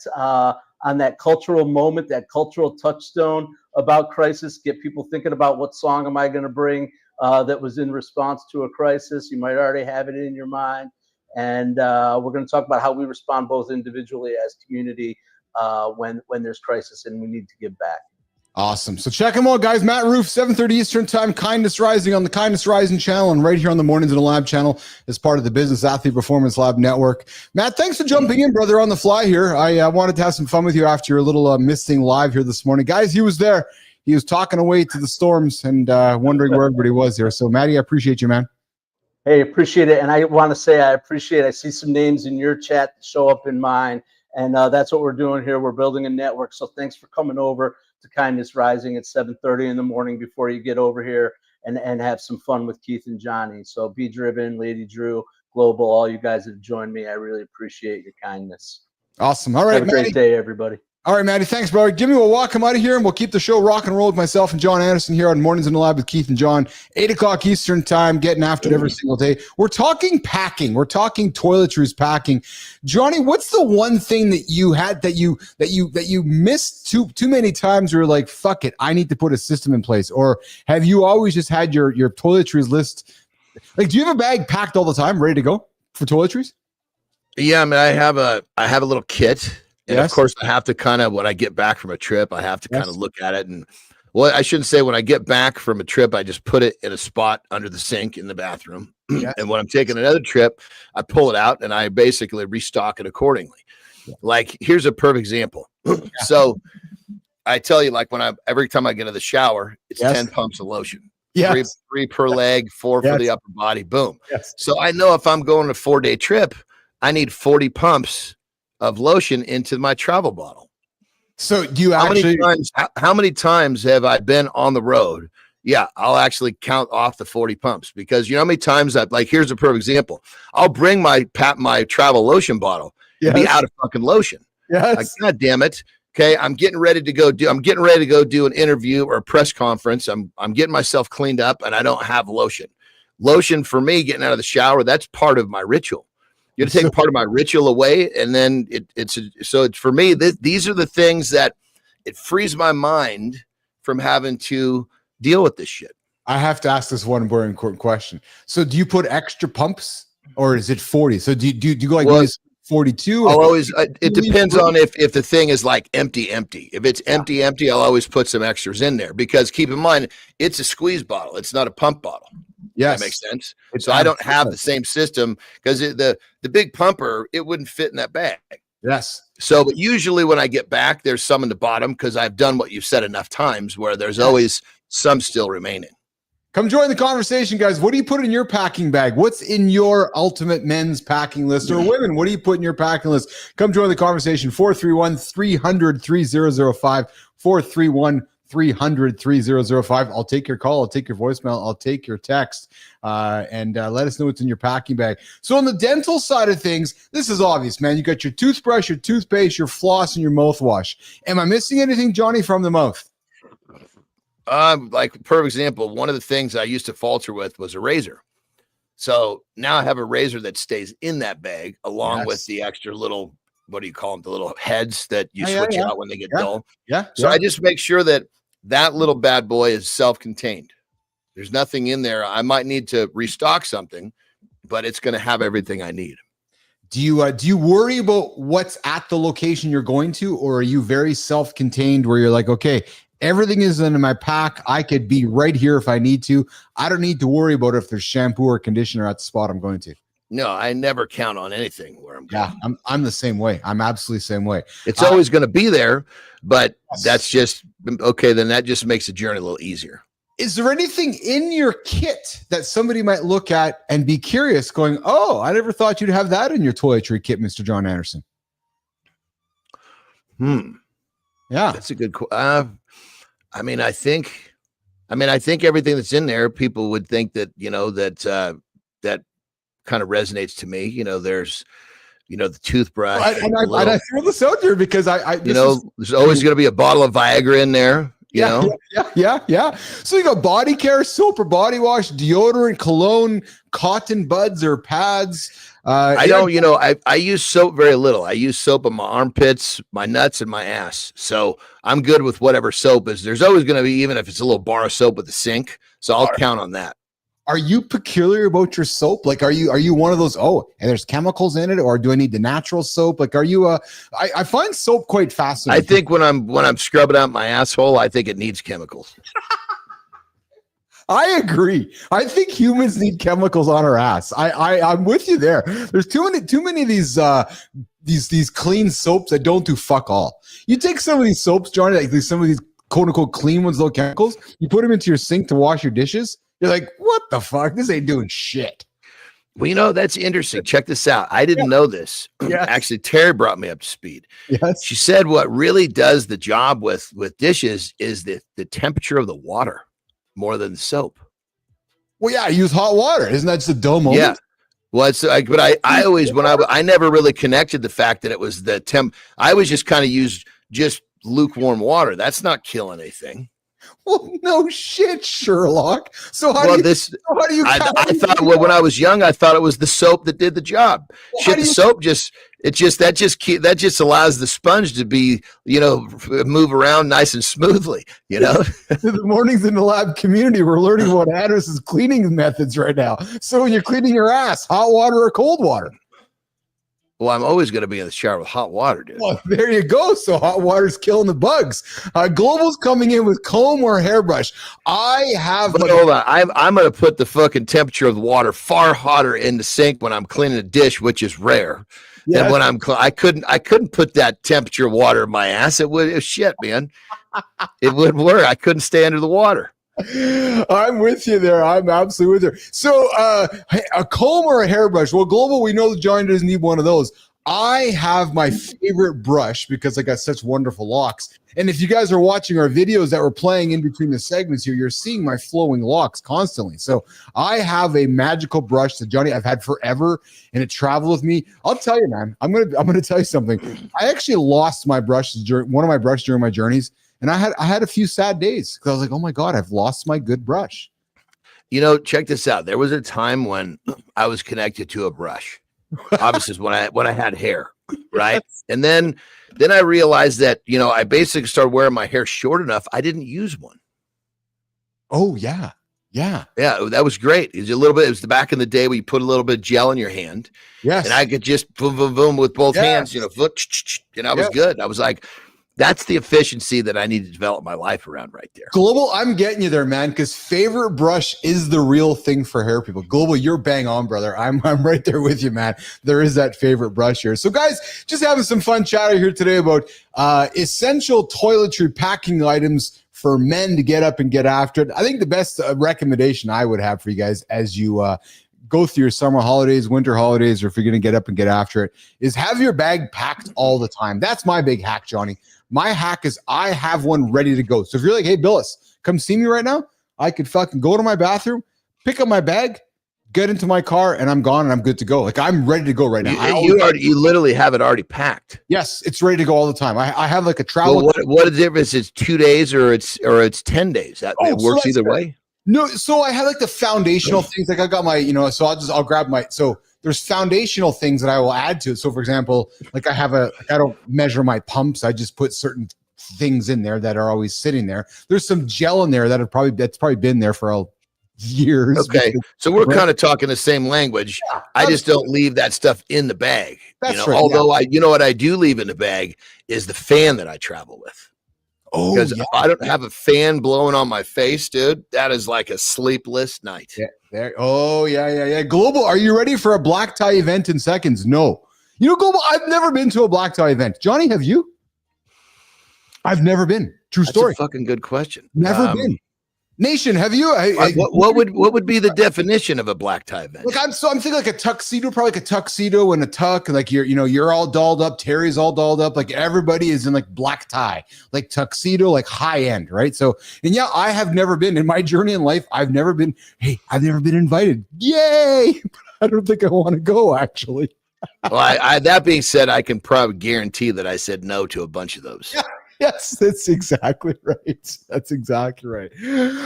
cultural moment, that cultural touchstone about crisis. Get people thinking about what song am I going to bring that was in response to a crisis. You might already have it in your mind, and we're going to talk about how we respond both individually as community when there's crisis and we need to give back. Awesome. So check them out, guys. Matt Roof, 7:30 Eastern time, Kindness Rising on the Kindness Rising channel and right here on the Mornings in the Lab channel as part of the Business Athlete Performance Lab Network. Matt, thanks for jumping in, brother, on the fly here. I wanted to have some fun with you after your little missing live here this morning. Guys, he was there. He was talking away to the storms and wondering where everybody was there. So, Matty, I appreciate you, man. Hey, appreciate it. And I want to say I see some names in your chat that show up in mine. And that's what we're doing here. We're building a network. So thanks for coming over to Kindness Rising at 7:30 in the morning before you get over here and have some fun with Keith and Johnny. So Be Driven, Lady Drew, Global, all you guys that have joined me. I really appreciate your kindness. Awesome. All right, have a great day, everybody. All right, Matty, thanks, brother. Jimmy, we'll walk him out of here, and we'll keep the show rock and roll with myself and John Anderson here on Mornings in the Lab with Keith and John, 8 o'clock Eastern time, getting after it every single day. We're talking packing. We're talking toiletries packing. Johnny, what's the one thing that you had that you missed too many times where you're like, fuck it, I need to put a system in place? Or have you always just had your toiletries list? Like, do you have a bag packed all the time, ready to go for toiletries? Yeah, I mean, I have a little kit, and of Yes. course, I have to kind of when I get back from a trip, I have to kind of look at it. And well, I shouldn't say when I get back from a trip, I just put it in a spot under the sink in the bathroom. And when I'm taking another trip, I pull it out and I basically restock it accordingly. Like, here's a perfect example. So I tell you, like every time I get into the shower, it's 10 pumps of lotion. Yes. Three per leg, 4 for the upper body. Boom. Yes. So I know if I'm going on a 4-day trip, I need 40 pumps of lotion into my travel bottle. So do you actually? How many times have I been on the road? Yeah, I'll actually count off the 40 pumps because you know how many times here's a perfect example. I'll bring my travel lotion bottle and be out of fucking lotion. Yes. Like, God damn it. Okay, I'm getting ready to go do an interview or a press conference. I'm getting myself cleaned up and I don't have lotion. Lotion for me, getting out of the shower, that's part of my ritual. You got to take part of my ritual away, and then it's for me. These are the things that it frees my mind from having to deal with this shit. I have to ask this one very important question. So, do you put extra pumps, or is it 40? So, do you go like 42? I'll always. It depends on if the thing is like empty. If it's empty, I'll always put some extras in there because keep in mind it's a squeeze bottle. It's not a pump bottle. Yes. That makes sense. So I don't have the same system because the big pumper, it wouldn't fit in that bag. Yes. So, but usually when I get back, there's some in the bottom because I've done what you've said enough times where there's always some still remaining. Come join the conversation, guys. What do you put in your packing bag? What's in your ultimate men's packing list? Or women, what do you put in your packing list? Come join the conversation. 431-300-3005. 431-300-3005. I'll take your call. I'll take your voicemail. I'll take your text. And let us know what's in your packing bag. So on the dental side of things, this is obvious, man. You got your toothbrush, your toothpaste, your floss, and your mouthwash. Am I missing anything, Johnny, from the mouth? Like per example, one of the things I used to falter with was a razor. So now I have a razor that stays in that bag along with the extra little, what do you call them? The little heads that you switch out when they get dull. So I just make sure that little bad boy is self-contained. There's nothing in there. I might need to restock something, but it's going to have everything I need. Do you worry about what's at the location you're going to, or are you very self-contained where you're like, okay, everything is in my pack. I could be right here if I need to. I don't need to worry about if there's shampoo or conditioner at the spot I'm going to. No, I never count on anything where I'm going. Yeah, I'm the same way. I'm absolutely the same way. It's always going to be there, but that's just okay. Then that just makes the journey a little easier. Is there anything in your kit that somebody might look at and be curious, going, "Oh, I never thought you'd have that in your toiletry kit, Mr. John Anderson"? Yeah, that's a good. I think everything that's in there, people would think that that kind of resonates to me. There's the toothbrush. I throw this out there because there's always going to be a bottle of Viagra in there. Yeah. So you got body care, soap or body wash, deodorant, cologne, cotton buds or pads. I use soap very little. I use soap on my armpits, my nuts, and my ass. So I'm good with whatever soap is. There's always going to be, even if it's a little bar of soap with a sink. So I'll count on that. Are you peculiar about your soap? Like, are you one of those, and there's chemicals in it, or do I need the natural soap? Like, are you I find soap quite fascinating. I think when I'm scrubbing out my asshole, I think it needs chemicals. I agree. I think humans need chemicals on our ass. I'm with you there. There's too many of these clean soaps that don't do fuck all. You take some of these soaps, Johnny, like some of these quote unquote clean ones, low chemicals, you put them into your sink to wash your dishes. You're like, what the fuck? This ain't doing shit. Well, that's interesting. Check this out. I didn't know this. Yes. Actually, Terry brought me up to speed. Yes. She said what really does the job with dishes is the temperature of the water more than the soap. Well, yeah, I use hot water. Isn't that just a dumb moment? Yeah. Well, it's like, but I always, I never really connected the fact that it was the temp. I always just kind of used just lukewarm water. That's not killing anything. Well, no shit, Sherlock. So how do you? I thought when I was young, I thought it was the soap that did the job. Well, the soap just allows the sponge to be, move around nice and smoothly. The mornings in the lab community, we're learning about Anderson's cleaning methods right now. So when you're cleaning your ass, hot water or cold water? Well, I'm always going to be in the shower with hot water, dude. Well, there you go. So hot water's killing the bugs. Global's coming in with comb or hairbrush. I have. But hold on. I'm going to put the fucking temperature of the water far hotter in the sink when I'm cleaning a dish, which is rare. Yes. And when I couldn't put that temperature of water in my ass. It was shit, man. It wouldn't work. I couldn't stay under the water. I'm with you there. I'm absolutely with you. So a comb or a hairbrush? Well, Global, we know that Johnny doesn't need one of those. I have my favorite brush because I got such wonderful locks. And if you guys are watching our videos that we're playing in between the segments here, you're seeing my flowing locks constantly. So I have a magical brush that Johnny I've had forever, and it traveled with me. I'll tell you, man. I'm gonna tell you something. I actually lost my brush during one of my brushes during my journeys. And I had a few sad days because I was like, oh my God, I've lost my good brush. You know, check this out. There was a time when I was connected to a brush. Obviously, when I had hair, right? And then I realized that, you know, I basically started wearing my hair short enough. I didn't use one. Oh yeah. Yeah. Yeah. That was great. It was a little bit, it was the back in the day where you put a little bit of gel in your hand. Yes. And I could just boom, boom, boom with both hands, you know, and I was good. I was like, that's the efficiency that I need to develop my life around right there. Global, I'm getting you there, man, because favorite brush is the real thing for hair people. Global, you're bang on, brother. I'm right there with you, man. There is that favorite brush here. So, guys, just having some fun chatter here today about essential toiletry packing items for men to get up and get after it. I think the best recommendation I would have for you guys as you go through your summer holidays, winter holidays, or if you're going to get up and get after it, is have your bag packed all the time. That's my big hack, Johnny. My hack is I have one ready to go. So if you're like, hey, Billis, come see me right now, I could fucking go to my bathroom, pick up my bag, get into my car, and I'm gone and I'm good to go. Like, I'm ready to go right now. You literally have it already packed. Yes, it's ready to go all the time. I have like a travel. Well, what is the difference? It's 2 days or it's 10 days. It works either way. No, so I have like the foundational things. Like I got my, you know, so I'll grab my, so there's foundational things that I will add to it. So for example, like I don't measure my pumps. I just put certain things in there that are always sitting there. There's some gel in there that's probably been there for years. Okay. So we're kind of talking the same language. Yeah, I just don't leave that stuff in the bag. That's you know? right. Although you know what I do leave in the bag is the fan that I travel with. Oh, because I don't have a fan blowing on my face, dude. That is like a sleepless night. Yeah. There. Oh, yeah. Global, are you ready for a black tie event in seconds? No. You know, Global, I've never been to a black tie event. Johnny, have you? I've never been. True story. That's a fucking good question. Never been. Nation, have you? What would be the definition of a black tie event? Look, I'm thinking like a tuxedo, probably like a tuxedo and a tuck. Like you're all dolled up. Terry's all dolled up. Like everybody is in like black tie, like tuxedo, like high end, right? So, and yeah, I have never been in my journey in life. I've never been. Hey, I've never been invited. Yay! I don't think I want to go actually. Well, that being said, I can probably guarantee that I said no to a bunch of those. Yeah. Yes, that's exactly right. That's exactly right.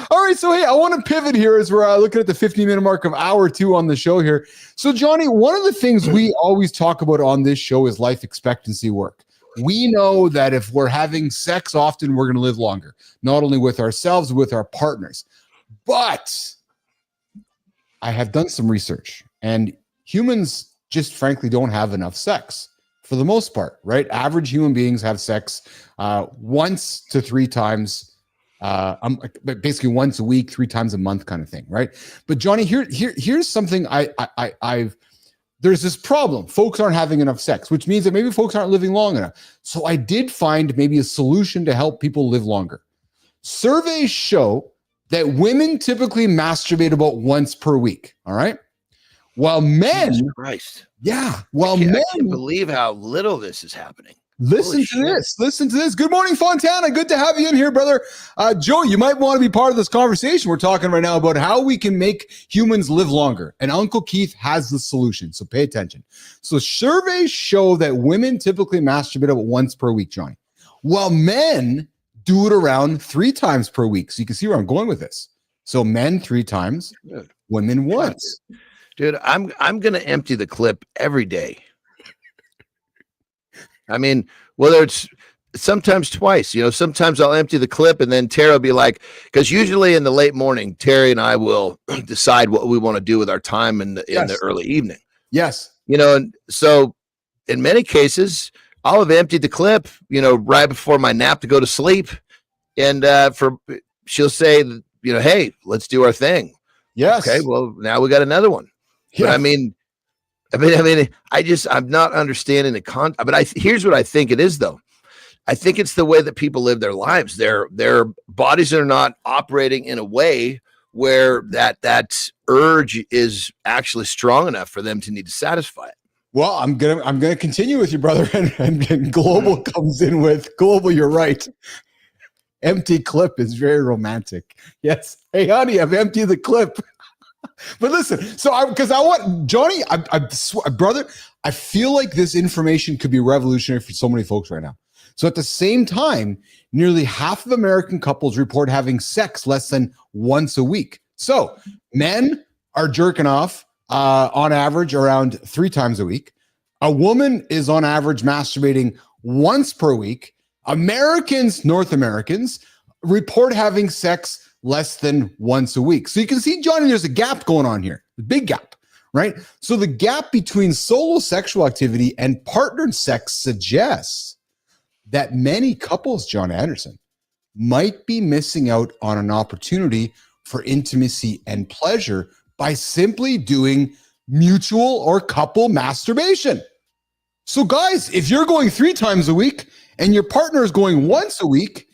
All right, so hey, I want to pivot here as we're looking at the 15-minute mark of hour 2 on the show here. So Johnny, one of the things we always talk about on this show is life expectancy work. We know that if we're having sex often, we're going to live longer, not only with ourselves, but with our partners. But I have done some research, and humans just frankly don't have enough sex. For the most part, right? Average human beings have sex once to 3 times, basically once a week, 3 times a month, kind of thing, right? But Johnny, here's something there's this problem. Folks aren't having enough sex, which means that maybe folks aren't living long enough. So I did find maybe a solution to help people live longer. Surveys show that women typically masturbate about once per week. All right. While men, Jesus Christ. Yeah. I can't believe how little this is happening. Listen to this. Good morning, Fontana. Good to have you in here, brother. Joe, you might want to be part of this conversation. We're talking right now about how we can make humans live longer. And Uncle Keith has the solution. So pay attention. So surveys show that women typically masturbate about once per week, Johnny, while men do it around 3 times per week. So you can see where I'm going with this. So men 3 times, women once. Dude, I'm going to empty the clip every day. I mean, whether it's sometimes twice, sometimes I'll empty the clip and then Terry will be like, because usually in the late morning, Terry and I will decide what we want to do with our time in the early evening. Yes. And so in many cases, I'll have emptied the clip, right before my nap to go to sleep. And she'll say, hey, let's do our thing. Yes. Okay. Well, now we got another one. Yeah. But I'm not understanding the but here's what I think it is, though. I think it's the way that people live their lives. Their bodies are not operating in a way where that urge is actually strong enough for them to need to satisfy it. Well, I'm gonna continue with you, brother, and Global comes in with Global. You're right. Empty clip is very romantic. Yes. Hey, honey, I've emptied the clip. But listen, because I want Johnny, brother, I feel like this information could be revolutionary for so many folks right now. So at the same time, nearly half of American couples report having sex less than once a week. So men are jerking off on average around 3 times a week. A woman is on average masturbating once per week. North Americans, report having sex less than once a week. So you can see, Johnny, there's a gap going on here, a big gap, right? So the gap between solo sexual activity and partnered sex suggests that many couples, John Anderson, might be missing out on an opportunity for intimacy and pleasure by simply doing mutual or couple masturbation. So guys, if you're going 3 times a week and your partner is going once a week,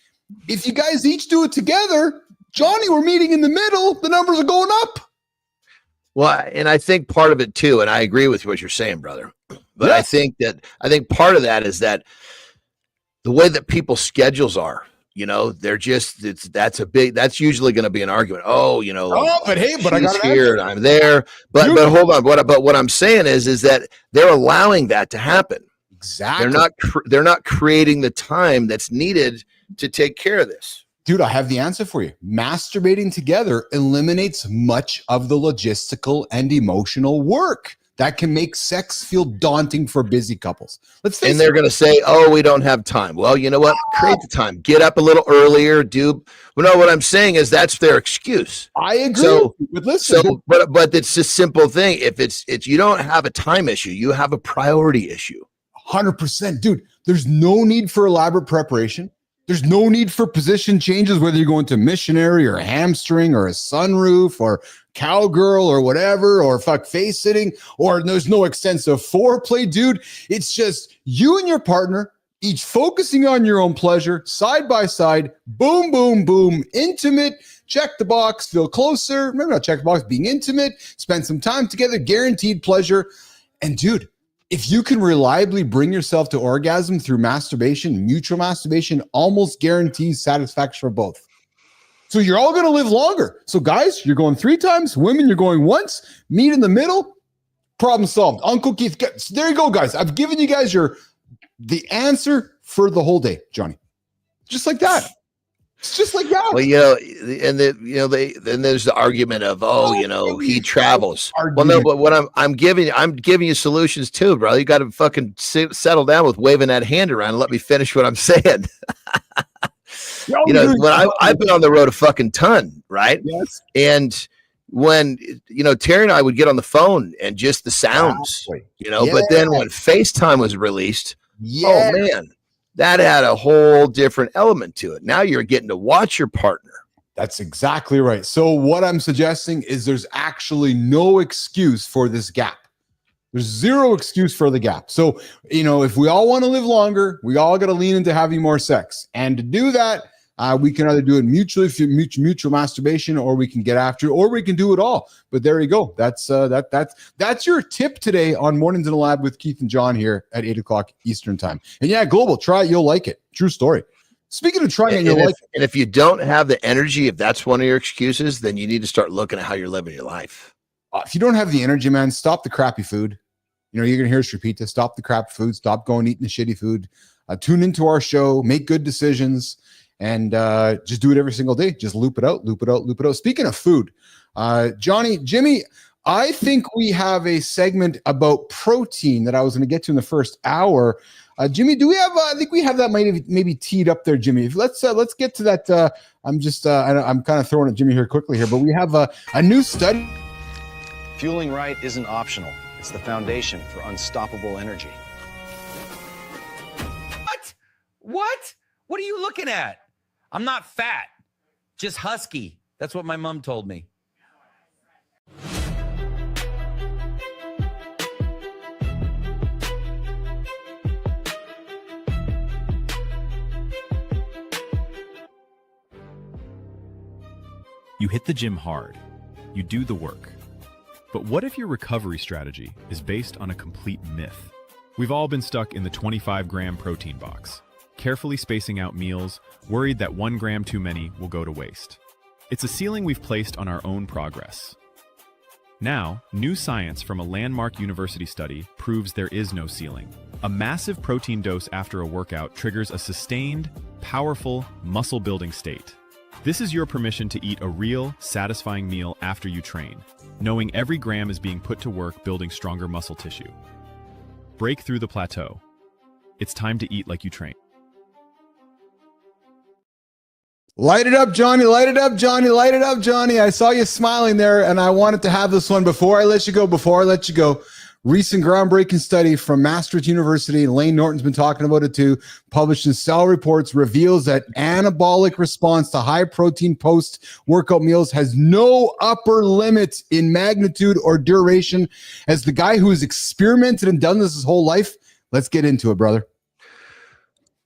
if you guys each do it together, Johnny, we're meeting in the middle, the numbers are going up. Well, and I think part of it too, and I agree with what you're saying, brother, but I think part of that is that the way that people's schedules are, they're just, that's usually going to be an argument. Oh, but I got here and I'm there. But hold on. What I'm saying is that they're allowing that to happen. Exactly. They're not creating the time that's needed to take care of this. Dude, I have the answer for you. Masturbating together eliminates much of the logistical and emotional work that can make sex feel daunting for busy couples. And they're going to say, oh, we don't have time. Well, you know what? Create the time. Get up a little earlier. What I'm saying is that's their excuse. I agree. But listen. But it's a simple thing. If it's you don't have a time issue, you have a priority issue. 100%. Dude, there's no need for elaborate preparation. There's no need for position changes, whether you're going to missionary or hamstring or a sunroof or cowgirl or whatever, or face sitting, or there's no extensive foreplay, dude. It's just you and your partner, each focusing on your own pleasure, side by side, boom, boom, boom, intimate, check the box, feel closer. Maybe not check the box, being intimate, spend some time together, guaranteed pleasure. And dude, if you can reliably bring yourself to orgasm through masturbation, mutual masturbation almost guarantees satisfaction for both. So you're all going to live longer. So guys, you're going 3 times. Women, you're going once. Meet in the middle. Problem solved. Uncle Keith. So there you go, guys. I've given you guys the answer for the whole day, Johnny. Just like that. It's just like that. Well, and then there's the argument of, he travels. Well, no, but what I'm giving you solutions too, bro. You got to fucking settle down with waving that hand around and let me finish what I'm saying. When I've been on the road a fucking ton, right? Yes. And when Terry and I would get on the phone and just the sounds, but then when FaceTime was released, oh man. That had a whole different element to it. Now you're getting to watch your partner. That's exactly right. So what I'm suggesting is there's actually no excuse for this gap. There's zero excuse for the gap. So, if we all want to live longer, we all got to lean into having more sex. And to do that, we can either do it mutual masturbation, or we can get after it, or we can do it all. But there you go. That's your tip today on Mornings in the Lab with Keith and John here at 8:00 Eastern time. And yeah, Global, try it. You'll like it. True story. Speaking of trying, you'll like it. And if you don't have the energy, if that's one of your excuses, then you need to start looking at how you're living your life. If you don't have the energy, man, stop the crappy food. You're going to hear us repeat this. Stop the crap food. Stop going eating the shitty food. Tune into our show. Make good decisions. And just do it every single day. Just loop it out, loop it out, loop it out. Speaking of food, Jimmy, I think we have a segment about protein that I was going to get to in the first hour. Jimmy, do we have? I think we have that maybe teed up there, Jimmy. Let's get to that. I'm kind of throwing at Jimmy here quickly here, but we have a new study. Fueling right isn't optional. It's the foundation for unstoppable energy. What? What are you looking at? I'm not fat, just husky. That's what my mom told me. You hit the gym hard. You do the work. But what if your recovery strategy is based on a complete myth? We've all been stuck in the 25-gram protein box, carefully spacing out meals, worried that 1 gram too many will go to waste. It's a ceiling we've placed on our own progress. Now, new science from a landmark university study proves there is no ceiling. A massive protein dose after a workout triggers a sustained, powerful, muscle-building state. This is your permission to eat a real, satisfying meal after you train, knowing every gram is being put to work building stronger muscle tissue. Break through the plateau. It's time to eat like you train. Light it up, Johnny. Light it up, Johnny. Light it up, Johnny. I saw you smiling there, and I wanted to have this one before I let you go. Recent groundbreaking study from Maastricht University, Lane Norton's been talking about it too, published in Cell Reports, reveals that anabolic response to high protein post-workout meals has no upper limit in magnitude or duration. As the guy who has experimented and done this his whole life, let's get into it, brother.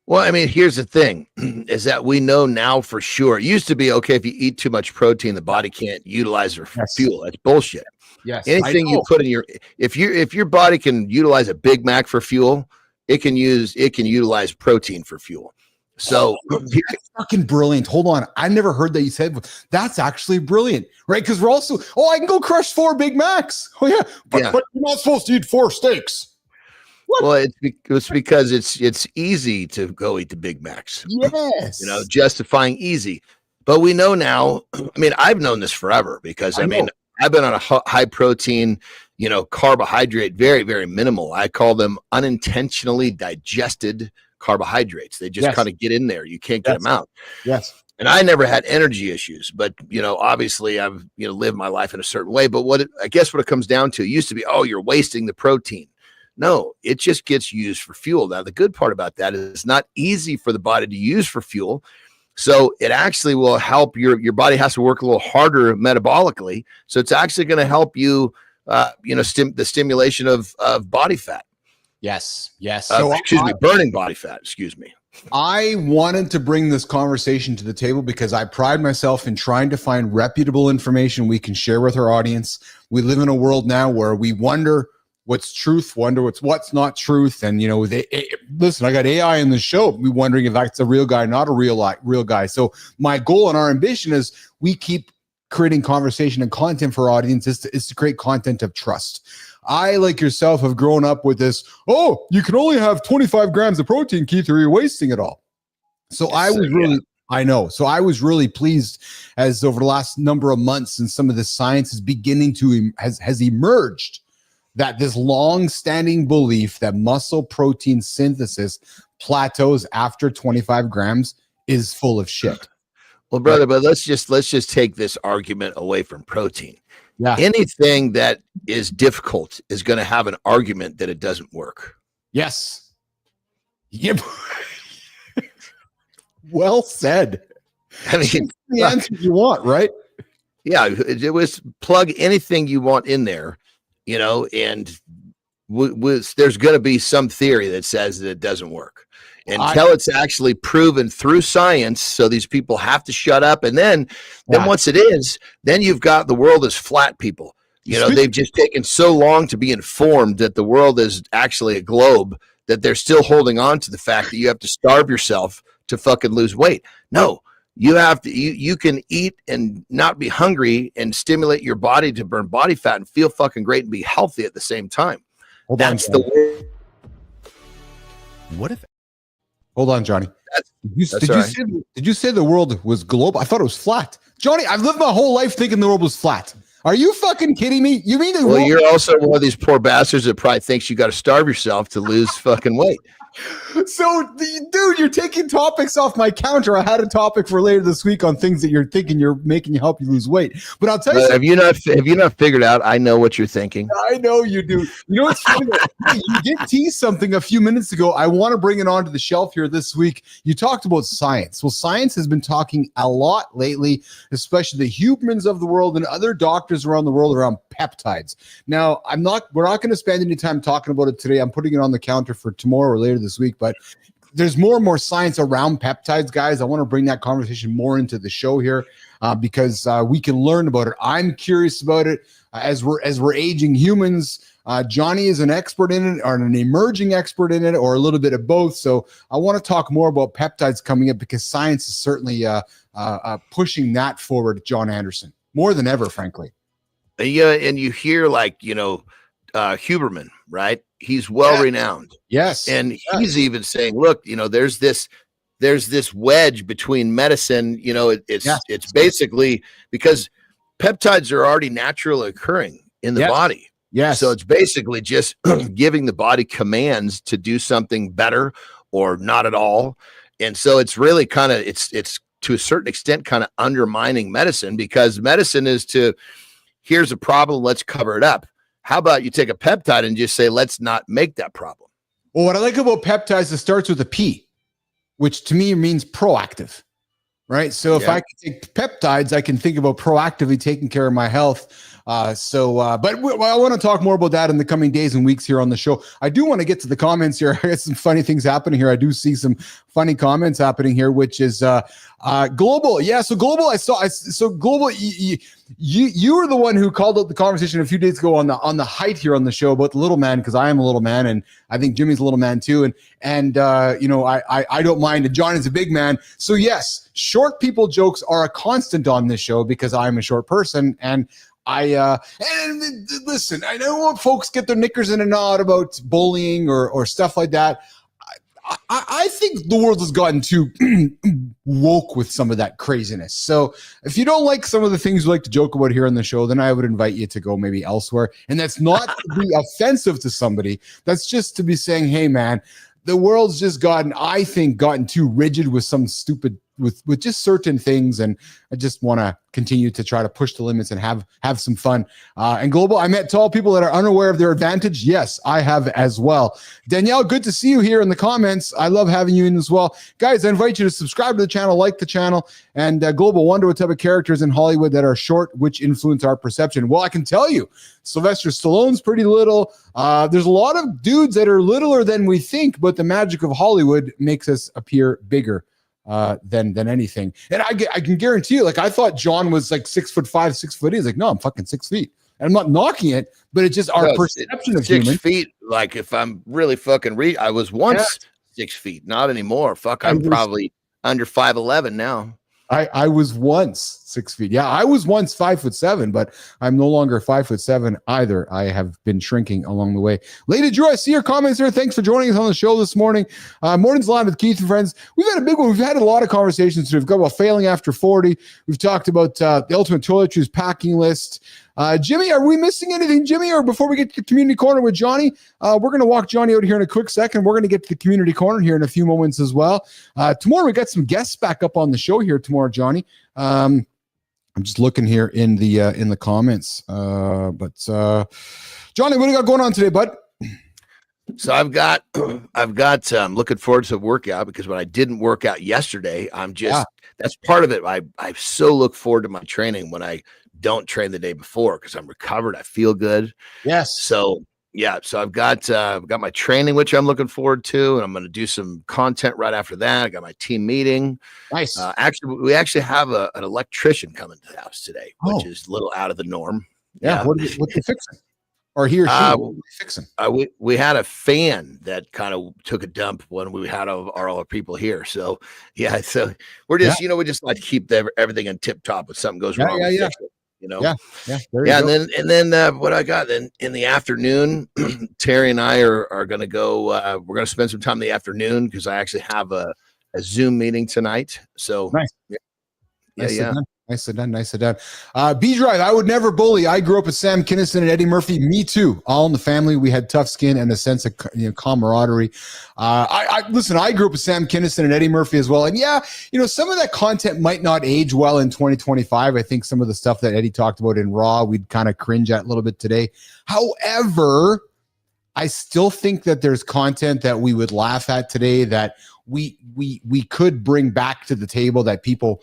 Well, I mean, here's the thing, is that we know now for sure. It used to be, okay, if you eat too much protein, the body can't utilize it for fuel. That's bullshit. Yes. Anything you put in if your body can utilize a Big Mac for fuel, it can utilize protein for fuel. So that's fucking brilliant. Hold on. I never heard that you said that's actually brilliant, right? Because we're also, I can go crush 4 Big Macs. Oh yeah. But you're not supposed to eat 4 steaks. What? Well, it's because it's easy to go eat the Big Macs. Yes. Justifying easy. But we know now, I mean, I've known this forever because I mean, I've been on a high protein, carbohydrate, very, very minimal. I call them unintentionally digested carbohydrates. They just kind of get in there. You can't get them out. Yes. And I never had energy issues, but obviously I've lived my life in a certain way. But I guess what it comes down to, it used to be, you're wasting the protein. No, it just gets used for fuel. Now, the good part about that is it's not easy for the body to use for fuel. So it actually will help your body has to work a little harder metabolically. So it's actually going to help you, the stimulation of body fat. Yes. Yes. Burning body fat. Excuse me. I wanted to bring this conversation to the table because I pride myself in trying to find reputable information we can share with our audience. We live in a world now where we wonder what's truth, wonder what's not truth. And, listen, I got AI in the show. We wondering if that's a real guy, not a real guy. So my goal and our ambition is we keep creating conversation and content for our audience is to create content of trust. I, like yourself, have grown up with this, you can only have 25 grams of protein, Keith, or you're wasting it all. So I was really pleased as over the last number of months and some of the science is beginning to has emerged that this long-standing belief that muscle protein synthesis plateaus after 25 grams is full of shit. Well, brother, but let's just take this argument away from protein. Yeah. Anything that is difficult is going to have an argument that it doesn't work. Yes. Yep. Well said. I mean, the answer you want, right? Yeah, it was plug anything you want in there. And there's going to be some theory that says that it doesn't work until it's actually proven through science. So these people have to shut up. And then once it is, then you've got the world as flat people. They've just taken so long to be informed that the world is actually a globe that they're still holding on to the fact that you have to starve yourself to fucking lose weight. No. You have to, you can eat and not be hungry and stimulate your body to burn body fat and feel fucking great and be healthy at the same time. Hold on, Johnny. Did you say the world was global? I thought it was flat. Johnny, I've lived my whole life thinking the world was flat. Are you fucking kidding me? You mean you're also one of these poor bastards that probably thinks you got to starve yourself to lose fucking weight. So, dude, you're taking topics off my counter. I had a topic for later this week on things that you're thinking you're making help you lose weight. But I'll tell you something. Have you not figured out? I know what you're thinking. I know you do. You know what's funny? Hey, you did tease something a few minutes ago. I want to bring it onto the shelf here this week. You talked about science. Well, science has been talking a lot lately, especially the humans of the world and other doctors around the world around peptides. Now, we're not going to spend any time talking about it today. I'm putting it on the counter for tomorrow or later this week, but there's more and more science around peptides, guys. I want to bring that conversation more into the show here because we can learn about it. I'm curious about it as we're aging humans. Johnny is an expert in it, or an emerging expert in it, or a little bit of both. So I want to talk more about peptides coming up because science is certainly pushing that forward, John Anderson, more than ever, frankly. Yeah, and you hear Huberman, right? He's well renowned. Yes. And he's even saying, look, there's this wedge between medicine, it's basically because peptides are already naturally occurring in the body. Yes. So it's basically just giving the body commands to do something better or not at all. And so it's really kind of it's to a certain extent kind of undermining medicine, because medicine is here's a problem, let's cover it up. How about you take a peptide and just say, let's not make that problem? Well, what I like about peptides, it starts with a P, which to me means proactive, right? So if I can take peptides, I can think about proactively taking care of my health. But I want to talk more about that in the coming days and weeks here on the show. I do want to get to the comments here. I got some funny things happening here. I do see some funny comments happening here, which is global. Yeah, so global. So global. You were the one who called out the conversation a few days ago on the height here on the show about the little man, because I am a little man and I think Jimmy's a little man too, and I don't mind. And John is a big man. So yes, short people jokes are a constant on this show because I'm a short person, and and listen, I know when folks get their knickers in a knot about bullying or stuff like that. I think the world has gotten too woke with some of that craziness. So if you don't like some of the things we like to joke about here on the show, then I would invite you to go maybe elsewhere. And that's not to be offensive to somebody. That's just to be saying, hey, man, the world's just gotten too rigid with some stupid with just certain things, and I just want to continue to try to push the limits and have some fun. And global, I met tall people that are unaware of their advantage. Yes, I have as well. Danielle, good to see you here in the comments. I love having you in as well. Guys, I invite you to subscribe to the channel, like the channel, and global, wonder what type of characters in Hollywood that are short, which influence our perception. Well, I can tell you, Sylvester Stallone's pretty little. There's a lot of dudes that are littler than we think, but the magic of Hollywood makes us appear bigger than anything. And I can guarantee you, like, I thought John was like 6'5", 6'8". He's like, no, I'm fucking 6 feet. And I'm not knocking it, but it's just our perception of 6 human. feet. Like, if I'm really fucking I was once 6 feet, not anymore. Fuck, I'm probably under 5'11" now. I was once 6 feet. Yeah, I was once 5'7", but I'm no longer 5'7" either. I have been shrinking along the way. Lady Drew, I see your comments there. Thanks for joining us on the show this morning. Morning's live with Keith and friends. We've had a big one. We've had a lot of conversations. We've got about failing after 40. We've talked about the ultimate toiletries packing list. Jimmy, are we missing anything, Jimmy? Or before we get to the community corner with Johnny, we're going to walk Johnny out here in a quick second. We're going to get to the community corner here in a few moments as well. Tomorrow, we got some guests back up on the show here tomorrow, Johnny. I'm just looking here in the comments. Johnny, what do you got going on today, bud? So I'm looking forward to a workout, because when I didn't work out yesterday, that's part of it. I so look forward to my training when I don't train the day before, because I'm recovered. I feel good. Yes. So I've got my training, which I'm looking forward to, and I'm going to do some content right after that. I got my team meeting. Nice. We actually have an electrician coming to the house today, which is a little out of the norm. Yeah. What are you fixing? Or he or she, what are you fixing? We had a fan that kind of took a dump when we had all our people here. So so we're just we just like to keep everything in tip top. If something goes wrong, we fix it. And then what I got then in the afternoon, Terry and I are going to go. We're going to spend some time in the afternoon, because I actually have a Zoom meeting tonight. So nice. Nicely done. Nicely done. B Drive, I would never bully. I grew up with Sam Kinison and Eddie Murphy. Me too. All in the family. We had tough skin and a sense of camaraderie. Listen, I grew up with Sam Kinison and Eddie Murphy as well. And yeah, some of that content might not age well in 2025. I think some of the stuff that Eddie talked about in Raw, we'd kind of cringe at a little bit today. However, I still think that there's content that we would laugh at today that we could bring back to the table that people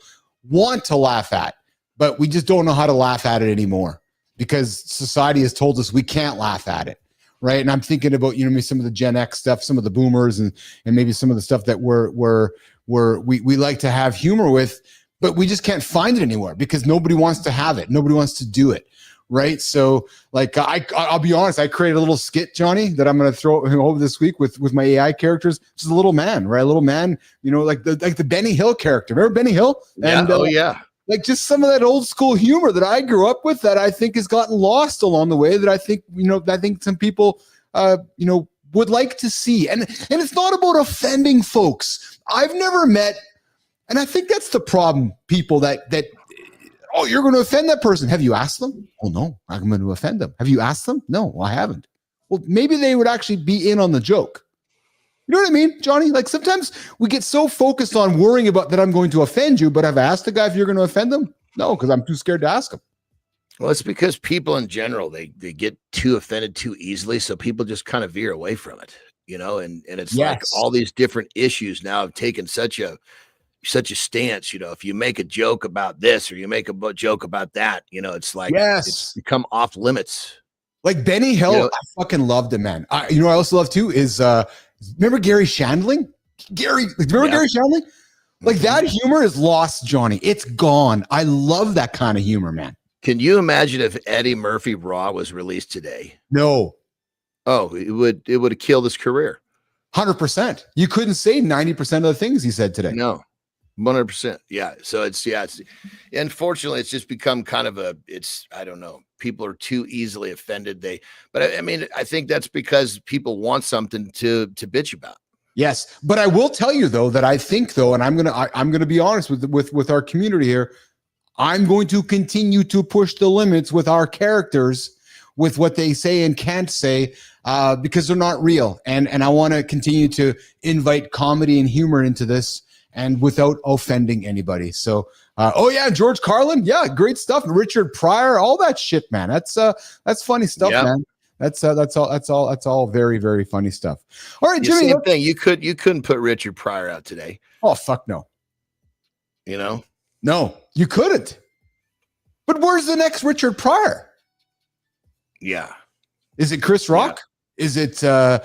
want to laugh at, but we just don't know how to laugh at it anymore because society has told us we can't laugh at it, right? And I'm thinking about maybe some of the Gen X stuff, some of the boomers, and maybe some of the stuff that we like to have humor with, but we just can't find it anymore because nobody wants to have it, nobody wants to do it, right? So like I'll be honest, I created a little skit, Johnny, that I'm going to throw over this week with my AI characters. Just a little man, right? A little man, like the Benny Hill character. Remember Benny Hill? Yeah. And, yeah. Like just some of that old school humor that I grew up with that I think has gotten lost along the way that I think, I think some people, would like to see. And it's not about offending folks. I've never met, and I think that's the problem, people that oh, you're going to offend that person. Have you asked them? Oh, no, I'm going to offend them. Have you asked them? No, I haven't. Well, maybe they would actually be in on the joke. You know what I mean, Johnny? Like sometimes we get so focused on worrying about that I'm going to offend you, but I've asked the guy if you're going to offend them. No, because I'm too scared to ask him. Well, it's because people in general, they get too offended too easily. So people just kind of veer away from it, and it's like all these different issues now have taken such a stance. If you make a joke about this or you make a joke about that, it's like it's become off limits. Like Benny Hill, I fucking loved him, man. I also love too is remember Gary Shandling? Gary Shandling? Like that humor is lost, Johnny. It's gone. I love that kind of humor, man. Can you imagine if Eddie Murphy Raw was released today? No. Oh, it would have killed his career. 100%. You couldn't say 90% of the things he said today. No. 100%. Yeah. So it's unfortunately, it's just become kind of I don't know. People are too easily offended. But I think that's because people want something to bitch about. Yes. But I will tell you though, that I think though, and I'm going to be honest with our community here. I'm going to continue to push the limits with our characters with what they say and can't say, because they're not real. And I want to continue to invite comedy and humor into this, and without offending anybody. So, George Carlin. Yeah. Great stuff. Richard Pryor, all that shit, man. That's funny stuff, man. That's all very, very funny stuff. All right, Jimmy. Same thing. You couldn't put Richard Pryor out today. Oh, fuck no. No, you couldn't. But where's the next Richard Pryor? Yeah. Is it Chris Rock? Yeah. Is it the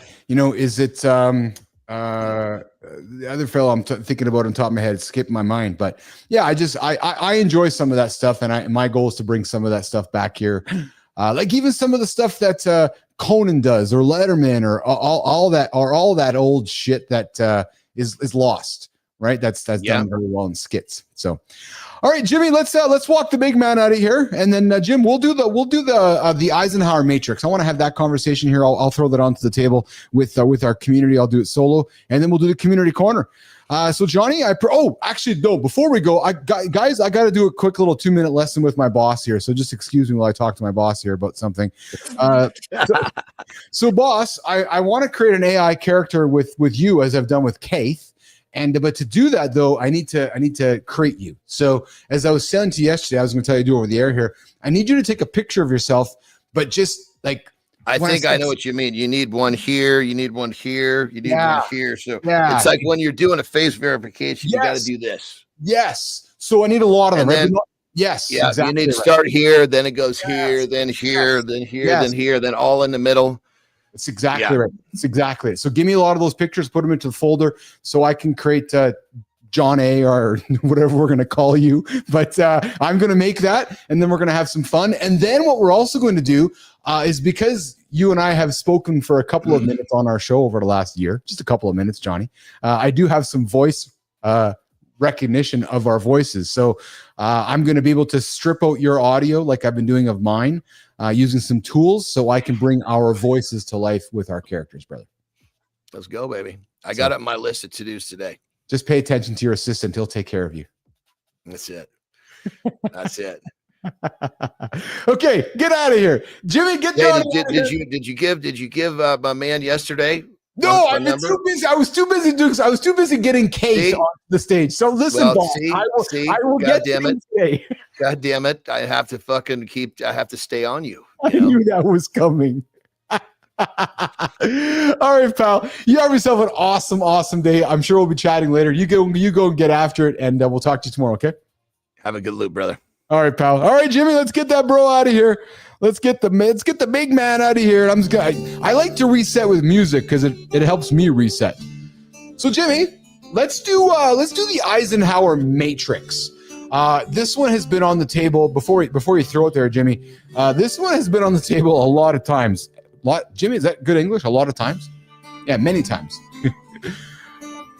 other fellow I'm thinking about on top of my head? It's skipping my mind. But yeah, I enjoy some of that stuff, and my goal is to bring some of that stuff back here. Like even some of the stuff that Conan does, or Letterman, or all that old shit that is lost. Right, that's done very well in skits. So, all right, Jimmy, let's walk the big man out of here, and then Jim, we'll do the Eisenhower Matrix. I want to have that conversation here. I'll throw that onto the table with our community. I'll do it solo, and then we'll do the community corner. So Johnny, before we go, guys, I got to do a quick little 2-minute lesson with my boss here. So just excuse me while I talk to my boss here about something. So boss, I want to create an AI character with you, as I've done with Keith. But to do that though, I need to create you. So as I was saying to you yesterday, I was going to tell you to do over the air here. I need you to take a picture of yourself, but just like, I think I know what you mean. You need one here. You need one here. You need one here. So it's like when you're doing a face verification, you got to do this. Yes. So I need a lot of them. Then, yes. Yeah. Exactly, you need to start here. Then it goes here, then here, then here, then here, then all in the middle. It's exactly right. It's exactly it. So give me a lot of those pictures, put them into the folder so I can create John A, or whatever we're going to call you. But I'm going to make that, and then we're going to have some fun. And then what we're also going to do is, because you and I have spoken for a couple of minutes on our show over the last year, just a couple of minutes, Johnny, I do have some voice recognition of our voices. So I'm going to be able to strip out your audio like I've been doing of mine, using some tools so I can bring our voices to life with our characters, brother. Let's go, baby. I got it on my list of to-dos today. Just pay attention to your assistant. He'll take care of you. That's it. That's it. Okay, get out of here, Jimmy. Get Hey, down. did you give my man yesterday? No, I've been too busy. I was too busy getting Case on the stage. So listen, Well, Bob, see, I will God get damn to it. you today. God damn it. I have to stay on you. I knew that was coming. All right, pal. You have yourself an awesome day. I'm sure we'll be chatting later. You go and get after it, and we'll talk to you tomorrow, okay? Have a good loop, brother. All right, pal. All right, Jimmy, let's get that bro out of here. Let's get the big man out of here. And I like to reset with music because it helps me reset. So, Jimmy, let's do the Eisenhower Matrix. This one has been on the table before you throw it there, Jimmy. This one has been on the table a lot of times. Jimmy, is that good English? A lot of times? Yeah, many times.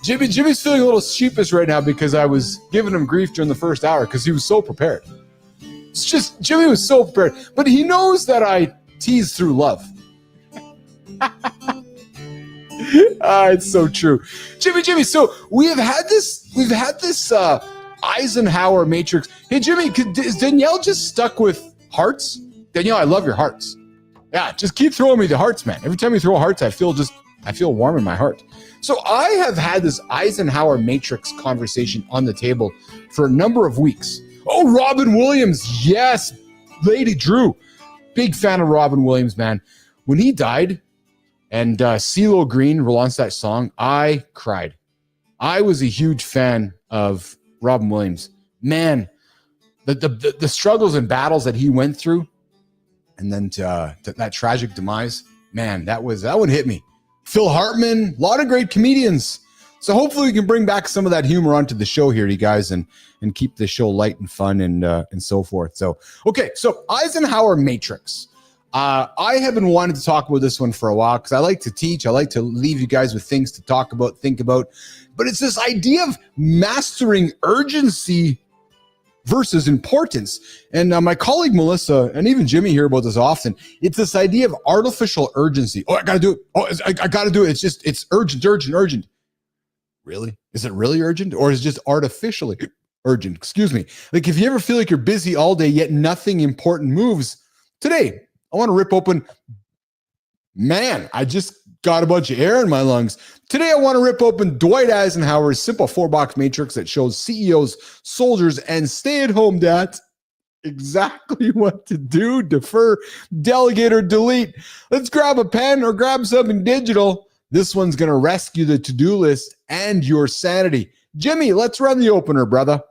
Jimmy's feeling a little sheepish right now because I was giving him grief during the first hour because he was so prepared. It's just Jimmy was so prepared, but he knows that I tease through love. It's so true, Jimmy. So we've had this Eisenhower Matrix. Hey, Jimmy, is Danielle just stuck with hearts? Danielle, I love your hearts. Yeah, just keep throwing me the hearts, man. Every time you throw hearts, I feel warm in my heart. So I have had this Eisenhower Matrix conversation on the table for a number of weeks. Oh, Robin Williams. Yes. Lady Drew. Big fan of Robin Williams, man. When he died and CeeLo Green relaunched that song, I cried. I was a huge fan of Robin Williams. Man, the struggles and battles that he went through and then to that tragic demise, man, that one hit me. Phil Hartman, a lot of great comedians. So hopefully we can bring back some of that humor onto the show here, you guys, and keep the show light and fun and so forth. So, okay, so Eisenhower Matrix. I have been wanting to talk about this one for a while because I like to teach. I like to leave you guys with things to talk about, think about. But it's this idea of mastering urgency versus importance. And my colleague Melissa, and even Jimmy hear about this often, it's this idea of artificial urgency. Oh, I got to do it. Oh, I got to do it. It's urgent. Really? Is it really urgent? Or is it just artificially urgent? Excuse me. Like if you ever feel like you're busy all day, yet nothing important moves, today, I want to rip open, man, I just got a bunch of air in my lungs. Today, I want to rip open Dwight Eisenhower's simple 4-box matrix that shows CEOs, soldiers, and stay-at-home dads exactly what to do, defer, delegate, or delete. Let's grab a pen or grab something digital. This one's going to rescue the to-do list and your sanity. Jimmy, let's run the opener, brother.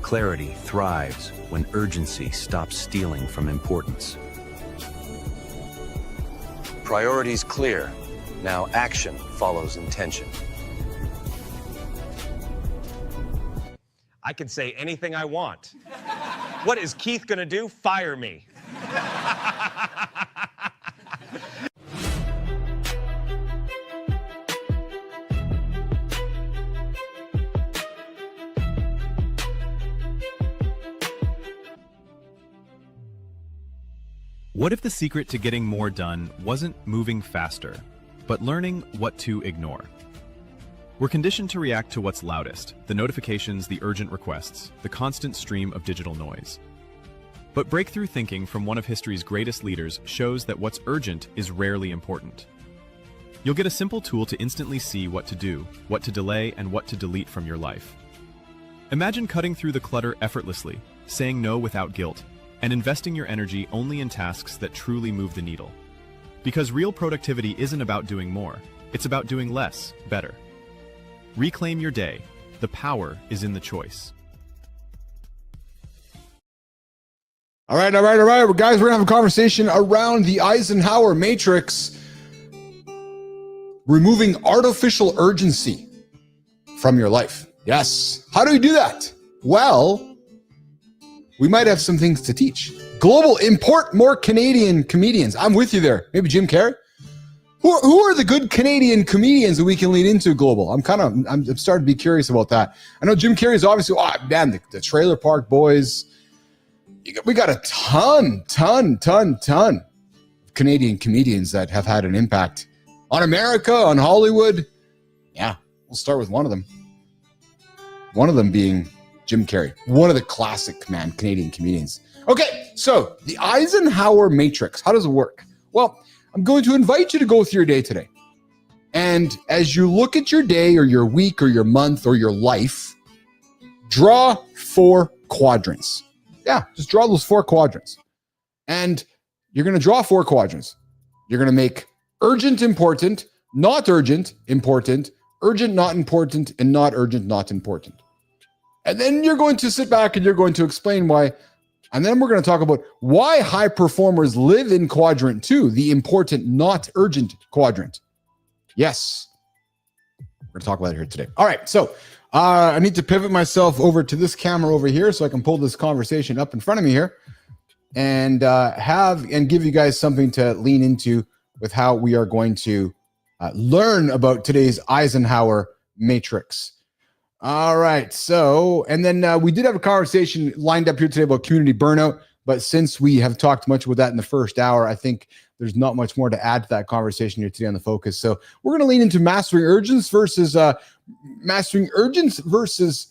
Clarity thrives when urgency stops stealing from importance. Priorities clear. Now action follows intention. I can say anything I want. What is Keith gonna do? Fire me. What if the secret to getting more done wasn't moving faster, but learning what to ignore? We're conditioned to react to what's loudest, the notifications, the urgent requests, the constant stream of digital noise. But breakthrough thinking from one of history's greatest leaders shows that what's urgent is rarely important. You'll get a simple tool to instantly see what to do, what to delay, and what to delete from your life. Imagine cutting through the clutter effortlessly, saying no without guilt, and investing your energy only in tasks that truly move the needle. Because real productivity isn't about doing more, it's about doing less, better. Reclaim your day. The power is in the choice. All right. Guys, we're going to have a conversation around the Eisenhower Matrix, removing artificial urgency from your life. Yes. How do we do that? Well, we might have some things to teach. Global, import more Canadian comedians. I'm with you there. Maybe Jim Carrey. Who are the good Canadian comedians that we can lead into global? I'm starting to be curious about that. I know Jim Carrey is obviously, the Trailer Park Boys. We got a ton of Canadian comedians that have had an impact on America, on Hollywood. Yeah, we'll start with one of them. One of them being Jim Carrey, one of the classic, Canadian comedians. Okay, so the Eisenhower matrix, how does it work? Well, I'm going to invite you to go through your day today. And as you look at your day or your week or your month or your life, draw 4 quadrants. Yeah, just draw those 4 quadrants. And you're going to draw 4 quadrants. You're going to make urgent, important, not urgent, important, urgent, not important, and not urgent, not important. And then you're going to sit back and you're going to explain why. And then we're going to talk about why high performers live in quadrant 2, the important, not urgent quadrant. Yes. We're going to talk about it here today. All right. So I need to pivot myself over to this camera over here so I can pull this conversation up in front of me here and give you guys something to lean into with how we are going to learn about today's Eisenhower matrix. All right. So, and then we did have a conversation lined up here today about community burnout, but since we have talked much about that in the first hour, I think there's not much more to add to that conversation here today on the focus. So we're going to lean into mastering urgence versus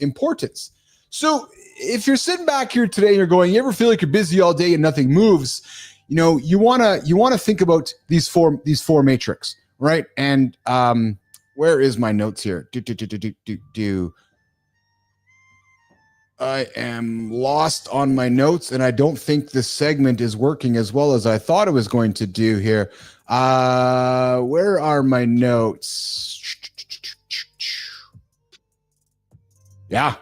importance. So if you're sitting back here today and you're going, you ever feel like you're busy all day and nothing moves? You know, you want to think about these four matrix, right? And where is my notes here? I am lost on my notes, and I don't think this segment is working as well as I thought it was going to do here. Where are my notes? Yeah.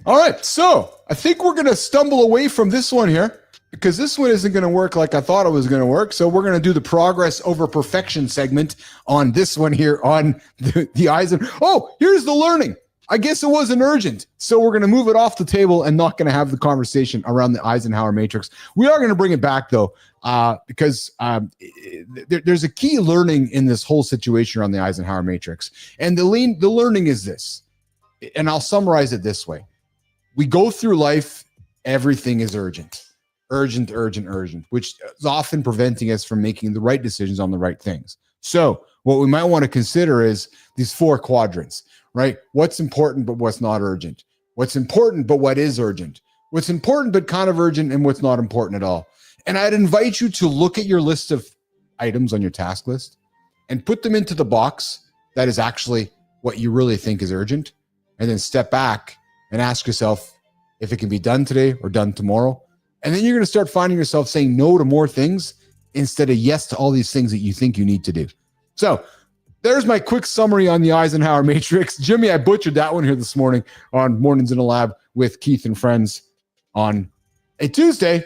All right, so I think we're going to stumble away from this one here because this one isn't going to work like I thought it was going to work. So we're going to do the progress over perfection segment on this one here on the Eisen. Oh, here's the learning. I guess it wasn't urgent. So we're going to move it off the table and not going to have the conversation around the Eisenhower matrix. We are going to bring it back though, because there's a key learning in this whole situation around the Eisenhower matrix. And the learning is this, and I'll summarize it this way. We go through life, everything is urgent, which is often preventing us from making the right decisions on the right things. So what we might want to consider is these 4 quadrants, right? What's important, but what's not urgent? What's important, but what is urgent? What's important, but kind of urgent, and what's not important at all? And I'd invite you to look at your list of items on your task list and put them into the box that is actually what you really think is urgent, and then step back and ask yourself if it can be done today or done tomorrow. And then you're going to start finding yourself saying no to more things instead of yes to all these things that you think you need to do. So there's my quick summary on the Eisenhower matrix. Jimmy, I butchered that one here this morning on Mornings in the Lab with Keith and Friends on a Tuesday,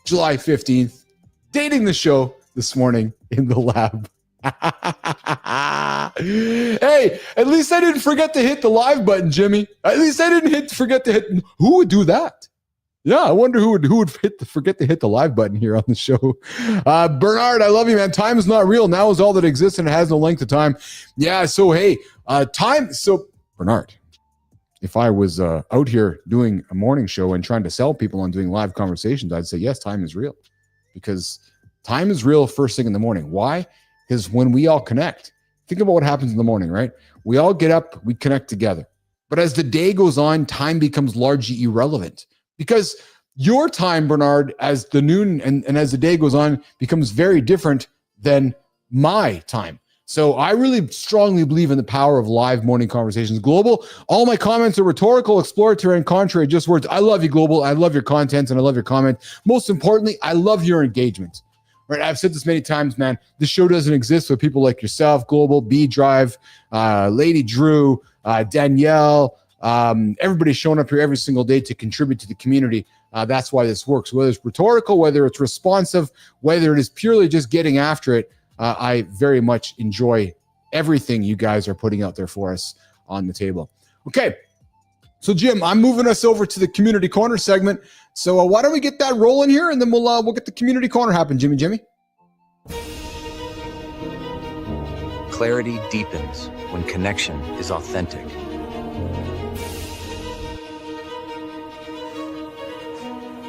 July 15th, dating the show this morning in the lab. Hey, at least I didn't forget to hit the live button, Jimmy. At least I didn't forget to hit. Who would do that? Yeah, I wonder who would forget to hit the live button here on the show. Bernard, I love you, man. Time is not real. Now is all that exists, and it has no length of time. Yeah, so hey, time. So Bernard, if I was out here doing a morning show and trying to sell people on doing live conversations, I'd say yes, time is real, because time is real first thing in the morning. Why? Because when we all connect, think about what happens in the morning, right? We all get up, we connect together. But as the day goes on, time becomes largely irrelevant, because your time, Bernard, as the noon and as the day goes on, becomes very different than my time. So I really strongly believe in the power of live morning conversations. Global, all my comments are rhetorical, exploratory, and contrary, just words. I love you, Global. I love your content and I love your comment. Most importantly, I love your engagement. Right, I've said this many times, man. This show doesn't exist with people like yourself, Global, B Drive, Lady Drew, Danielle, everybody's showing up here every single day to contribute to the community. That's why this works. Whether it's rhetorical, whether it's responsive, whether it is purely just getting after it, I very much enjoy everything you guys are putting out there for us on the table. Okay, so Jim, I'm moving us over to the community corner segment. So why don't we get that rolling here, and then we'll get the community corner happen, Jimmy. Clarity deepens when connection is authentic.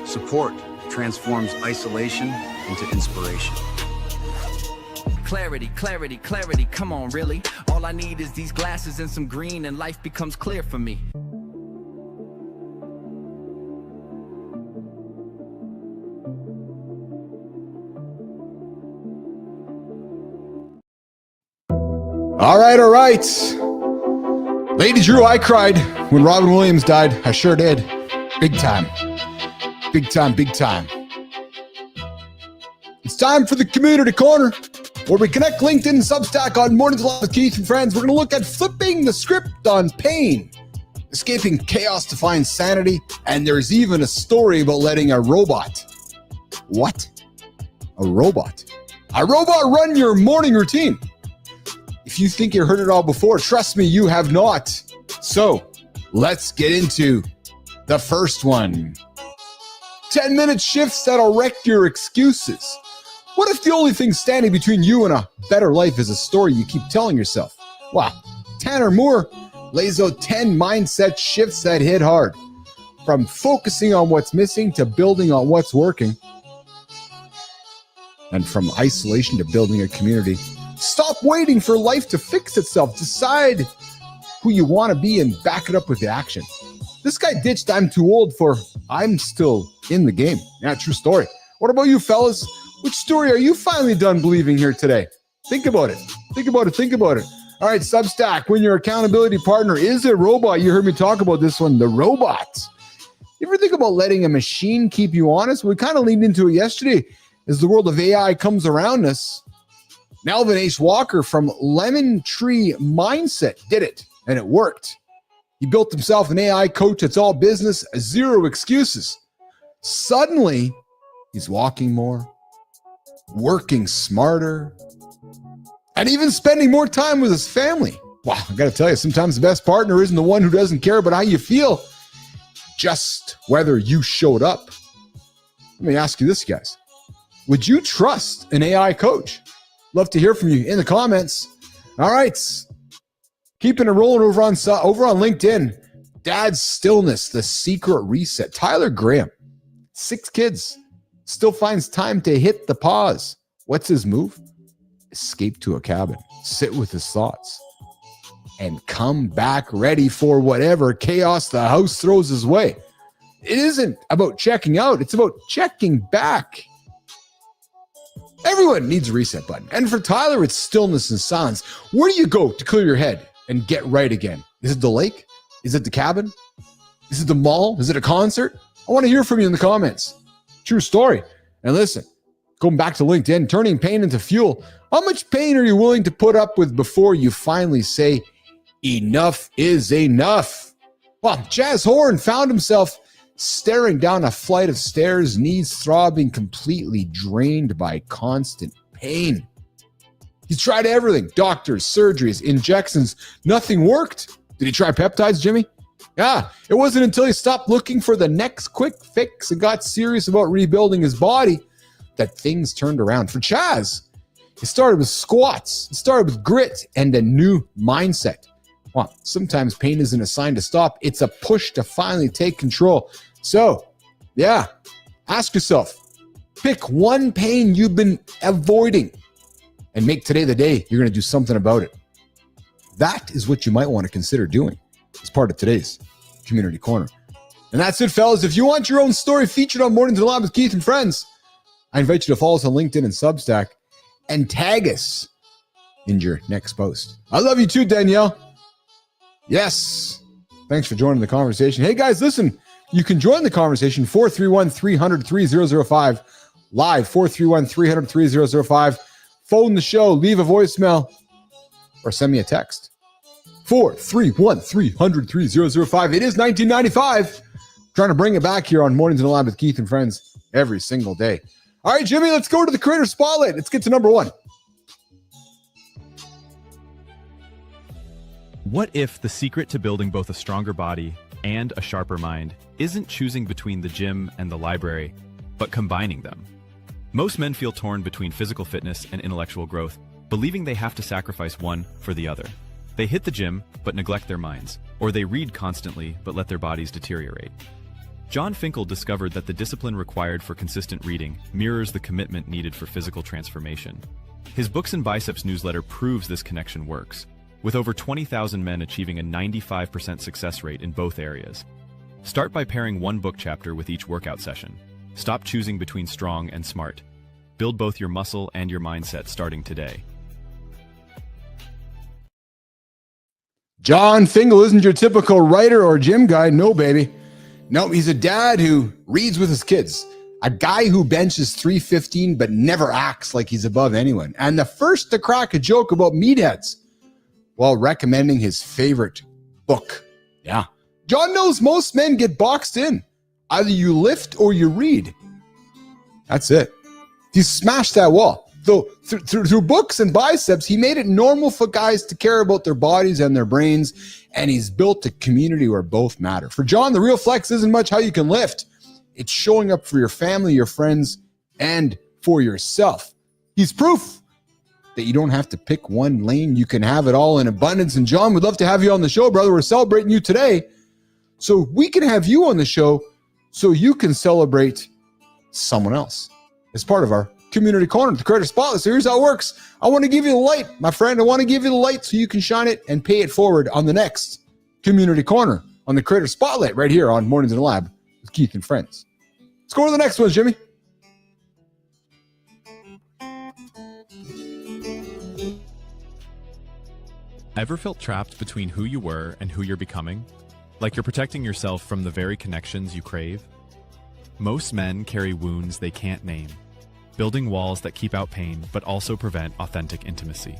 Support transforms isolation into inspiration. Clarity, clarity, clarity, come on, really? All All I need is these glasses and some green, and life becomes clear for me. All right, all right. Lady Drew, I cried when Robin Williams died. I sure did. Big time. Big time, big time. It's time for the Community Corner, where we connect LinkedIn and Substack on Mornings Live with Keith and friends. We're going to look at flipping the script on pain, escaping chaos to find sanity, and there's even a story about letting a robot. What? A robot? A robot run your morning routine. If you think you heard it all before, trust me, you have not. So let's get into the first one. 10-minute shifts that'll wreck your excuses. What if the only thing standing between you and a better life is a story you keep telling yourself? Wow, Tanner Moore lays out 10 mindset shifts that hit hard. From focusing on what's missing to building on what's working. And from isolation to building a community. Stop waiting for life to fix itself. Decide who you want to be and back it up with the action. This guy ditched I'm too old for I'm still in the game. Yeah, true story. What about you, fellas? Which story are you finally done believing here today? Think about it. Think about it. Think about it. All right, Substack, when your accountability partner is a robot, you heard me talk about this one, the robot. You ever think about letting a machine keep you honest? We kind of leaned into it yesterday as the world of AI comes around us. Melvin H. Walker from Lemon Tree Mindset did it, and it worked. He built himself an AI coach that's all business, zero excuses. Suddenly, he's walking more, working smarter, and even spending more time with his family. Wow, I got to tell you, sometimes the best partner isn't the one who doesn't care about how you feel, just whether you showed up. Let me ask you this, guys. Would you trust an AI coach? Love to hear from you in the comments. All right. Keeping it rolling over on LinkedIn. Dad's Stillness, the Secret Reset. Tyler Graham, 6 kids, still finds time to hit the pause. What's his move? Escape to a cabin, sit with his thoughts, and come back ready for whatever chaos the house throws his way. It isn't about checking out. It's about checking back. Everyone needs a reset button. And for Tyler, it's stillness and silence. Where do you go to clear your head and get right again? Is it the lake? Is it the cabin? Is it the mall? Is it a concert? I want to hear from you in the comments. True story. And listen, going back to LinkedIn, turning pain into fuel. How much pain are you willing to put up with before you finally say, enough is enough? Well, Jazz Horn found himself staring down a flight of stairs, knees throbbing, completely drained by constant pain. He tried everything, doctors, surgeries, injections, nothing worked. Did he try peptides, Jimmy? Yeah, it wasn't until he stopped looking for the next quick fix and got serious about rebuilding his body that things turned around. For Chaz, it started with squats, it started with grit and a new mindset. Well, sometimes pain isn't a sign to stop. It's a push to finally take control. So, yeah, ask yourself, pick one pain you've been avoiding and make today the day you're going to do something about it. That is what you might want to consider doing as part of today's Community Corner. And that's it, fellas. If you want your own story featured on Mornings in the Lab with Keith and Friends, I invite you to follow us on LinkedIn and Substack and tag us in your next post. I love you too, Danielle. Yes. Thanks for joining the conversation. Hey, guys, listen, you can join the conversation 431-300-3005, live 431-300-3005. Phone the show, leave a voicemail, or send me a text. 431-300-3005. It is 1995. Trying to bring it back here on Mornings in the Lab with Keith and Friends every single day. All right, Jimmy, let's go to the Creator Spotlight. Let's get to number 1. What if the secret to building both a stronger body and a sharper mind isn't choosing between the gym and the library, but combining them? Most men feel torn between physical fitness and intellectual growth, believing they have to sacrifice one for the other. They hit the gym, but neglect their minds, or they read constantly, but let their bodies deteriorate. John Finkel discovered that the discipline required for consistent reading mirrors the commitment needed for physical transformation. His Books and Biceps newsletter proves this connection works. with over 20,000 men achieving a 95% success rate in both areas. Start by pairing one book chapter with each workout session. Stop choosing between strong and smart. Build both your muscle and your mindset starting today. John Fingal isn't your typical writer or gym guy. No, baby. No, he's a dad who reads with his kids. A guy who benches 315 but never acts like he's above anyone. And the first to crack a joke about meatheads while recommending his favorite book. Yeah. John knows most men get boxed in. Either you lift or you read. That's it. He smashed that wall. Though through books and biceps, he made it normal for guys to care about their bodies and their brains, and he's built a community where both matter. For John, the real flex isn't much how you can lift. It's showing up for your family, your friends, and for yourself. He's proof that you don't have to pick one lane. You can have it all in abundance. And John, we'd love to have you on the show, brother. We're celebrating you today, so we can have you on the show so you can celebrate someone else as part of our Community Corner, the Creator Spotlight. So here's how it works. I want to give you the light, my friend. I want to give you the light so you can shine it and pay it forward on the next Community Corner on the Creator Spotlight right here on Mornings in the Lab with Keith and Friends. Let's go to the next one, Jimmy. Ever felt trapped between who you were and who you're becoming? Like you're protecting yourself from the very connections you crave? Most men carry wounds they can't name, building walls that keep out pain but also prevent authentic intimacy.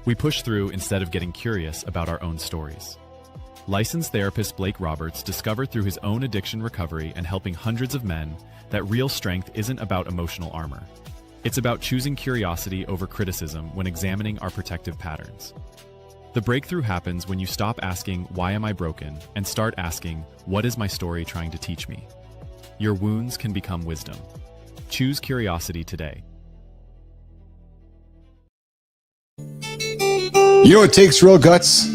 We push through instead of getting curious about our own stories. Licensed therapist Blake Roberts discovered through his own addiction recovery and helping hundreds of men that real strength isn't about emotional armor. It's about choosing curiosity over criticism when examining our protective patterns. The breakthrough happens when you stop asking, "Why am I broken?" and start asking, "What is my story trying to teach me?" Your wounds can become wisdom. Choose curiosity today. You know what takes real guts?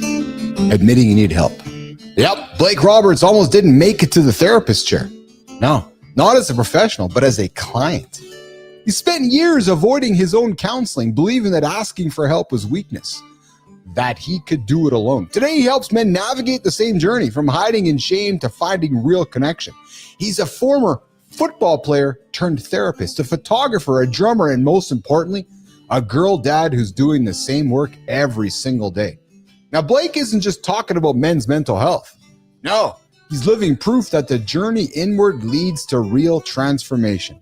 Admitting you need help. Yep, Blake Roberts almost didn't make it to the therapist chair. No, not as a professional, but as a client. He spent years avoiding his own counseling, believing that asking for help was weakness, that he could do it alone. Today, he helps men navigate the same journey, from hiding in shame to finding real connection. He's a former football player turned therapist, a photographer, a drummer, and most importantly, a girl dad who's doing the same work every single day. Now, Blake isn't just talking about men's mental health. No, he's living proof that the journey inward leads to real transformation.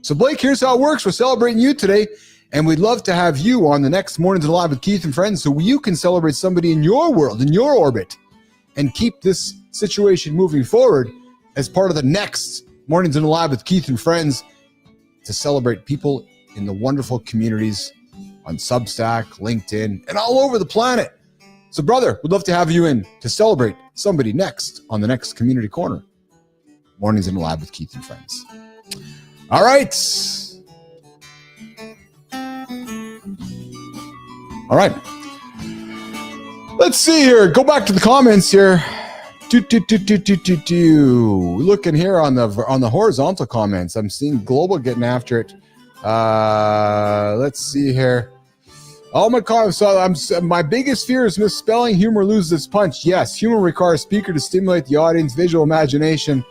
So, Blake, here's how it works. We're celebrating you today, and we'd love to have you on the next Mornings in the Lab with Keith and Friends so you can celebrate somebody in your world, in your orbit, and keep this situation moving forward as part of the next Mornings in the Lab with Keith and Friends to celebrate people in the wonderful communities on Substack, LinkedIn, and all over the planet. So, brother, we'd love to have you in to celebrate somebody next on the next Community Corner. Mornings in the Lab with Keith and Friends. All right. All right. Let's see here. Go back to the comments here. Looking here on the horizontal comments, I'm seeing Global getting after it. Let's see here. Oh my God! So my biggest fear is misspelling. Humor loses its punch. Yes, humor requires speaker to stimulate the audience, visual imagination.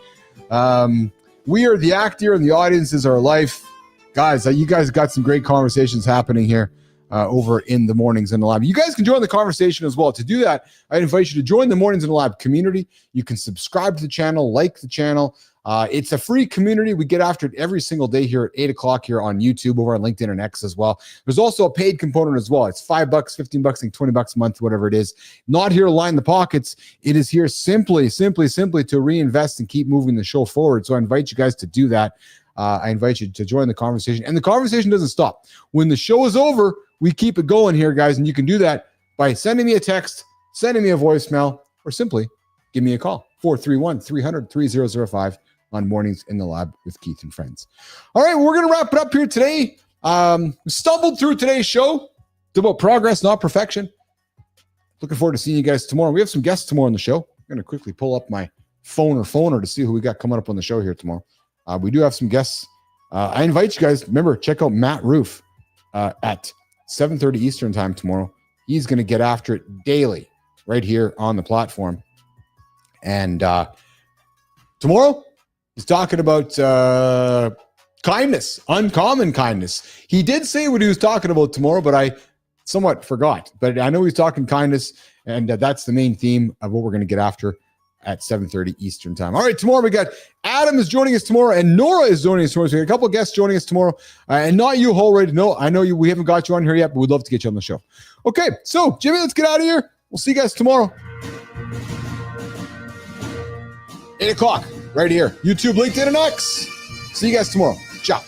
We are the actor, and the audience is our life, guys. You guys got some great conversations happening here. Over in the Mornings in the Lab. You guys can join the conversation as well. To do that, I invite you to join the Mornings in the Lab community. You can subscribe to the channel, like the channel. It's a free community. We get after it every single day here at 8 o'clock here on YouTube, over on LinkedIn and X as well. There's also a paid component as well. It's $5, $15, and $20 a month, whatever it is. Not here to line the pockets. It is here simply to reinvest and keep moving the show forward. So I invite you guys to do that. I invite you to join the conversation. And the conversation doesn't stop. When the show is over, we keep it going here, guys. And you can do that by sending me a text, sending me a voicemail, or simply give me a call. 431-300-3005 on Mornings in the Lab with Keith and Friends. All right, we're going to wrap it up here today. We stumbled through today's show. It's about progress, not perfection. Looking forward to seeing you guys tomorrow. We have some guests tomorrow on the show. I'm going to quickly pull up my phoner to see who we got coming up on the show here tomorrow. We do have some guests. I invite you guys, remember, check out Matt Roof at 7:30 Eastern time tomorrow. He's going to get after it daily right here on the platform. And tomorrow, he's talking about kindness, uncommon kindness. He did say what he was talking about tomorrow, but I somewhat forgot. But I know he's talking kindness, and that's the main theme of what we're going to get after at 7:30 Eastern time. All right, tomorrow we got Adam is joining us tomorrow, and Nora is joining us tomorrow. So we got a couple of guests joining us tomorrow, and not you, already. No, I know you. We haven't got you on here yet, but we'd love to get you on the show. Okay, so Jimmy, let's get out of here. We'll see you guys tomorrow. 8 o'clock, right here. YouTube, LinkedIn, and X. See you guys tomorrow. Ciao.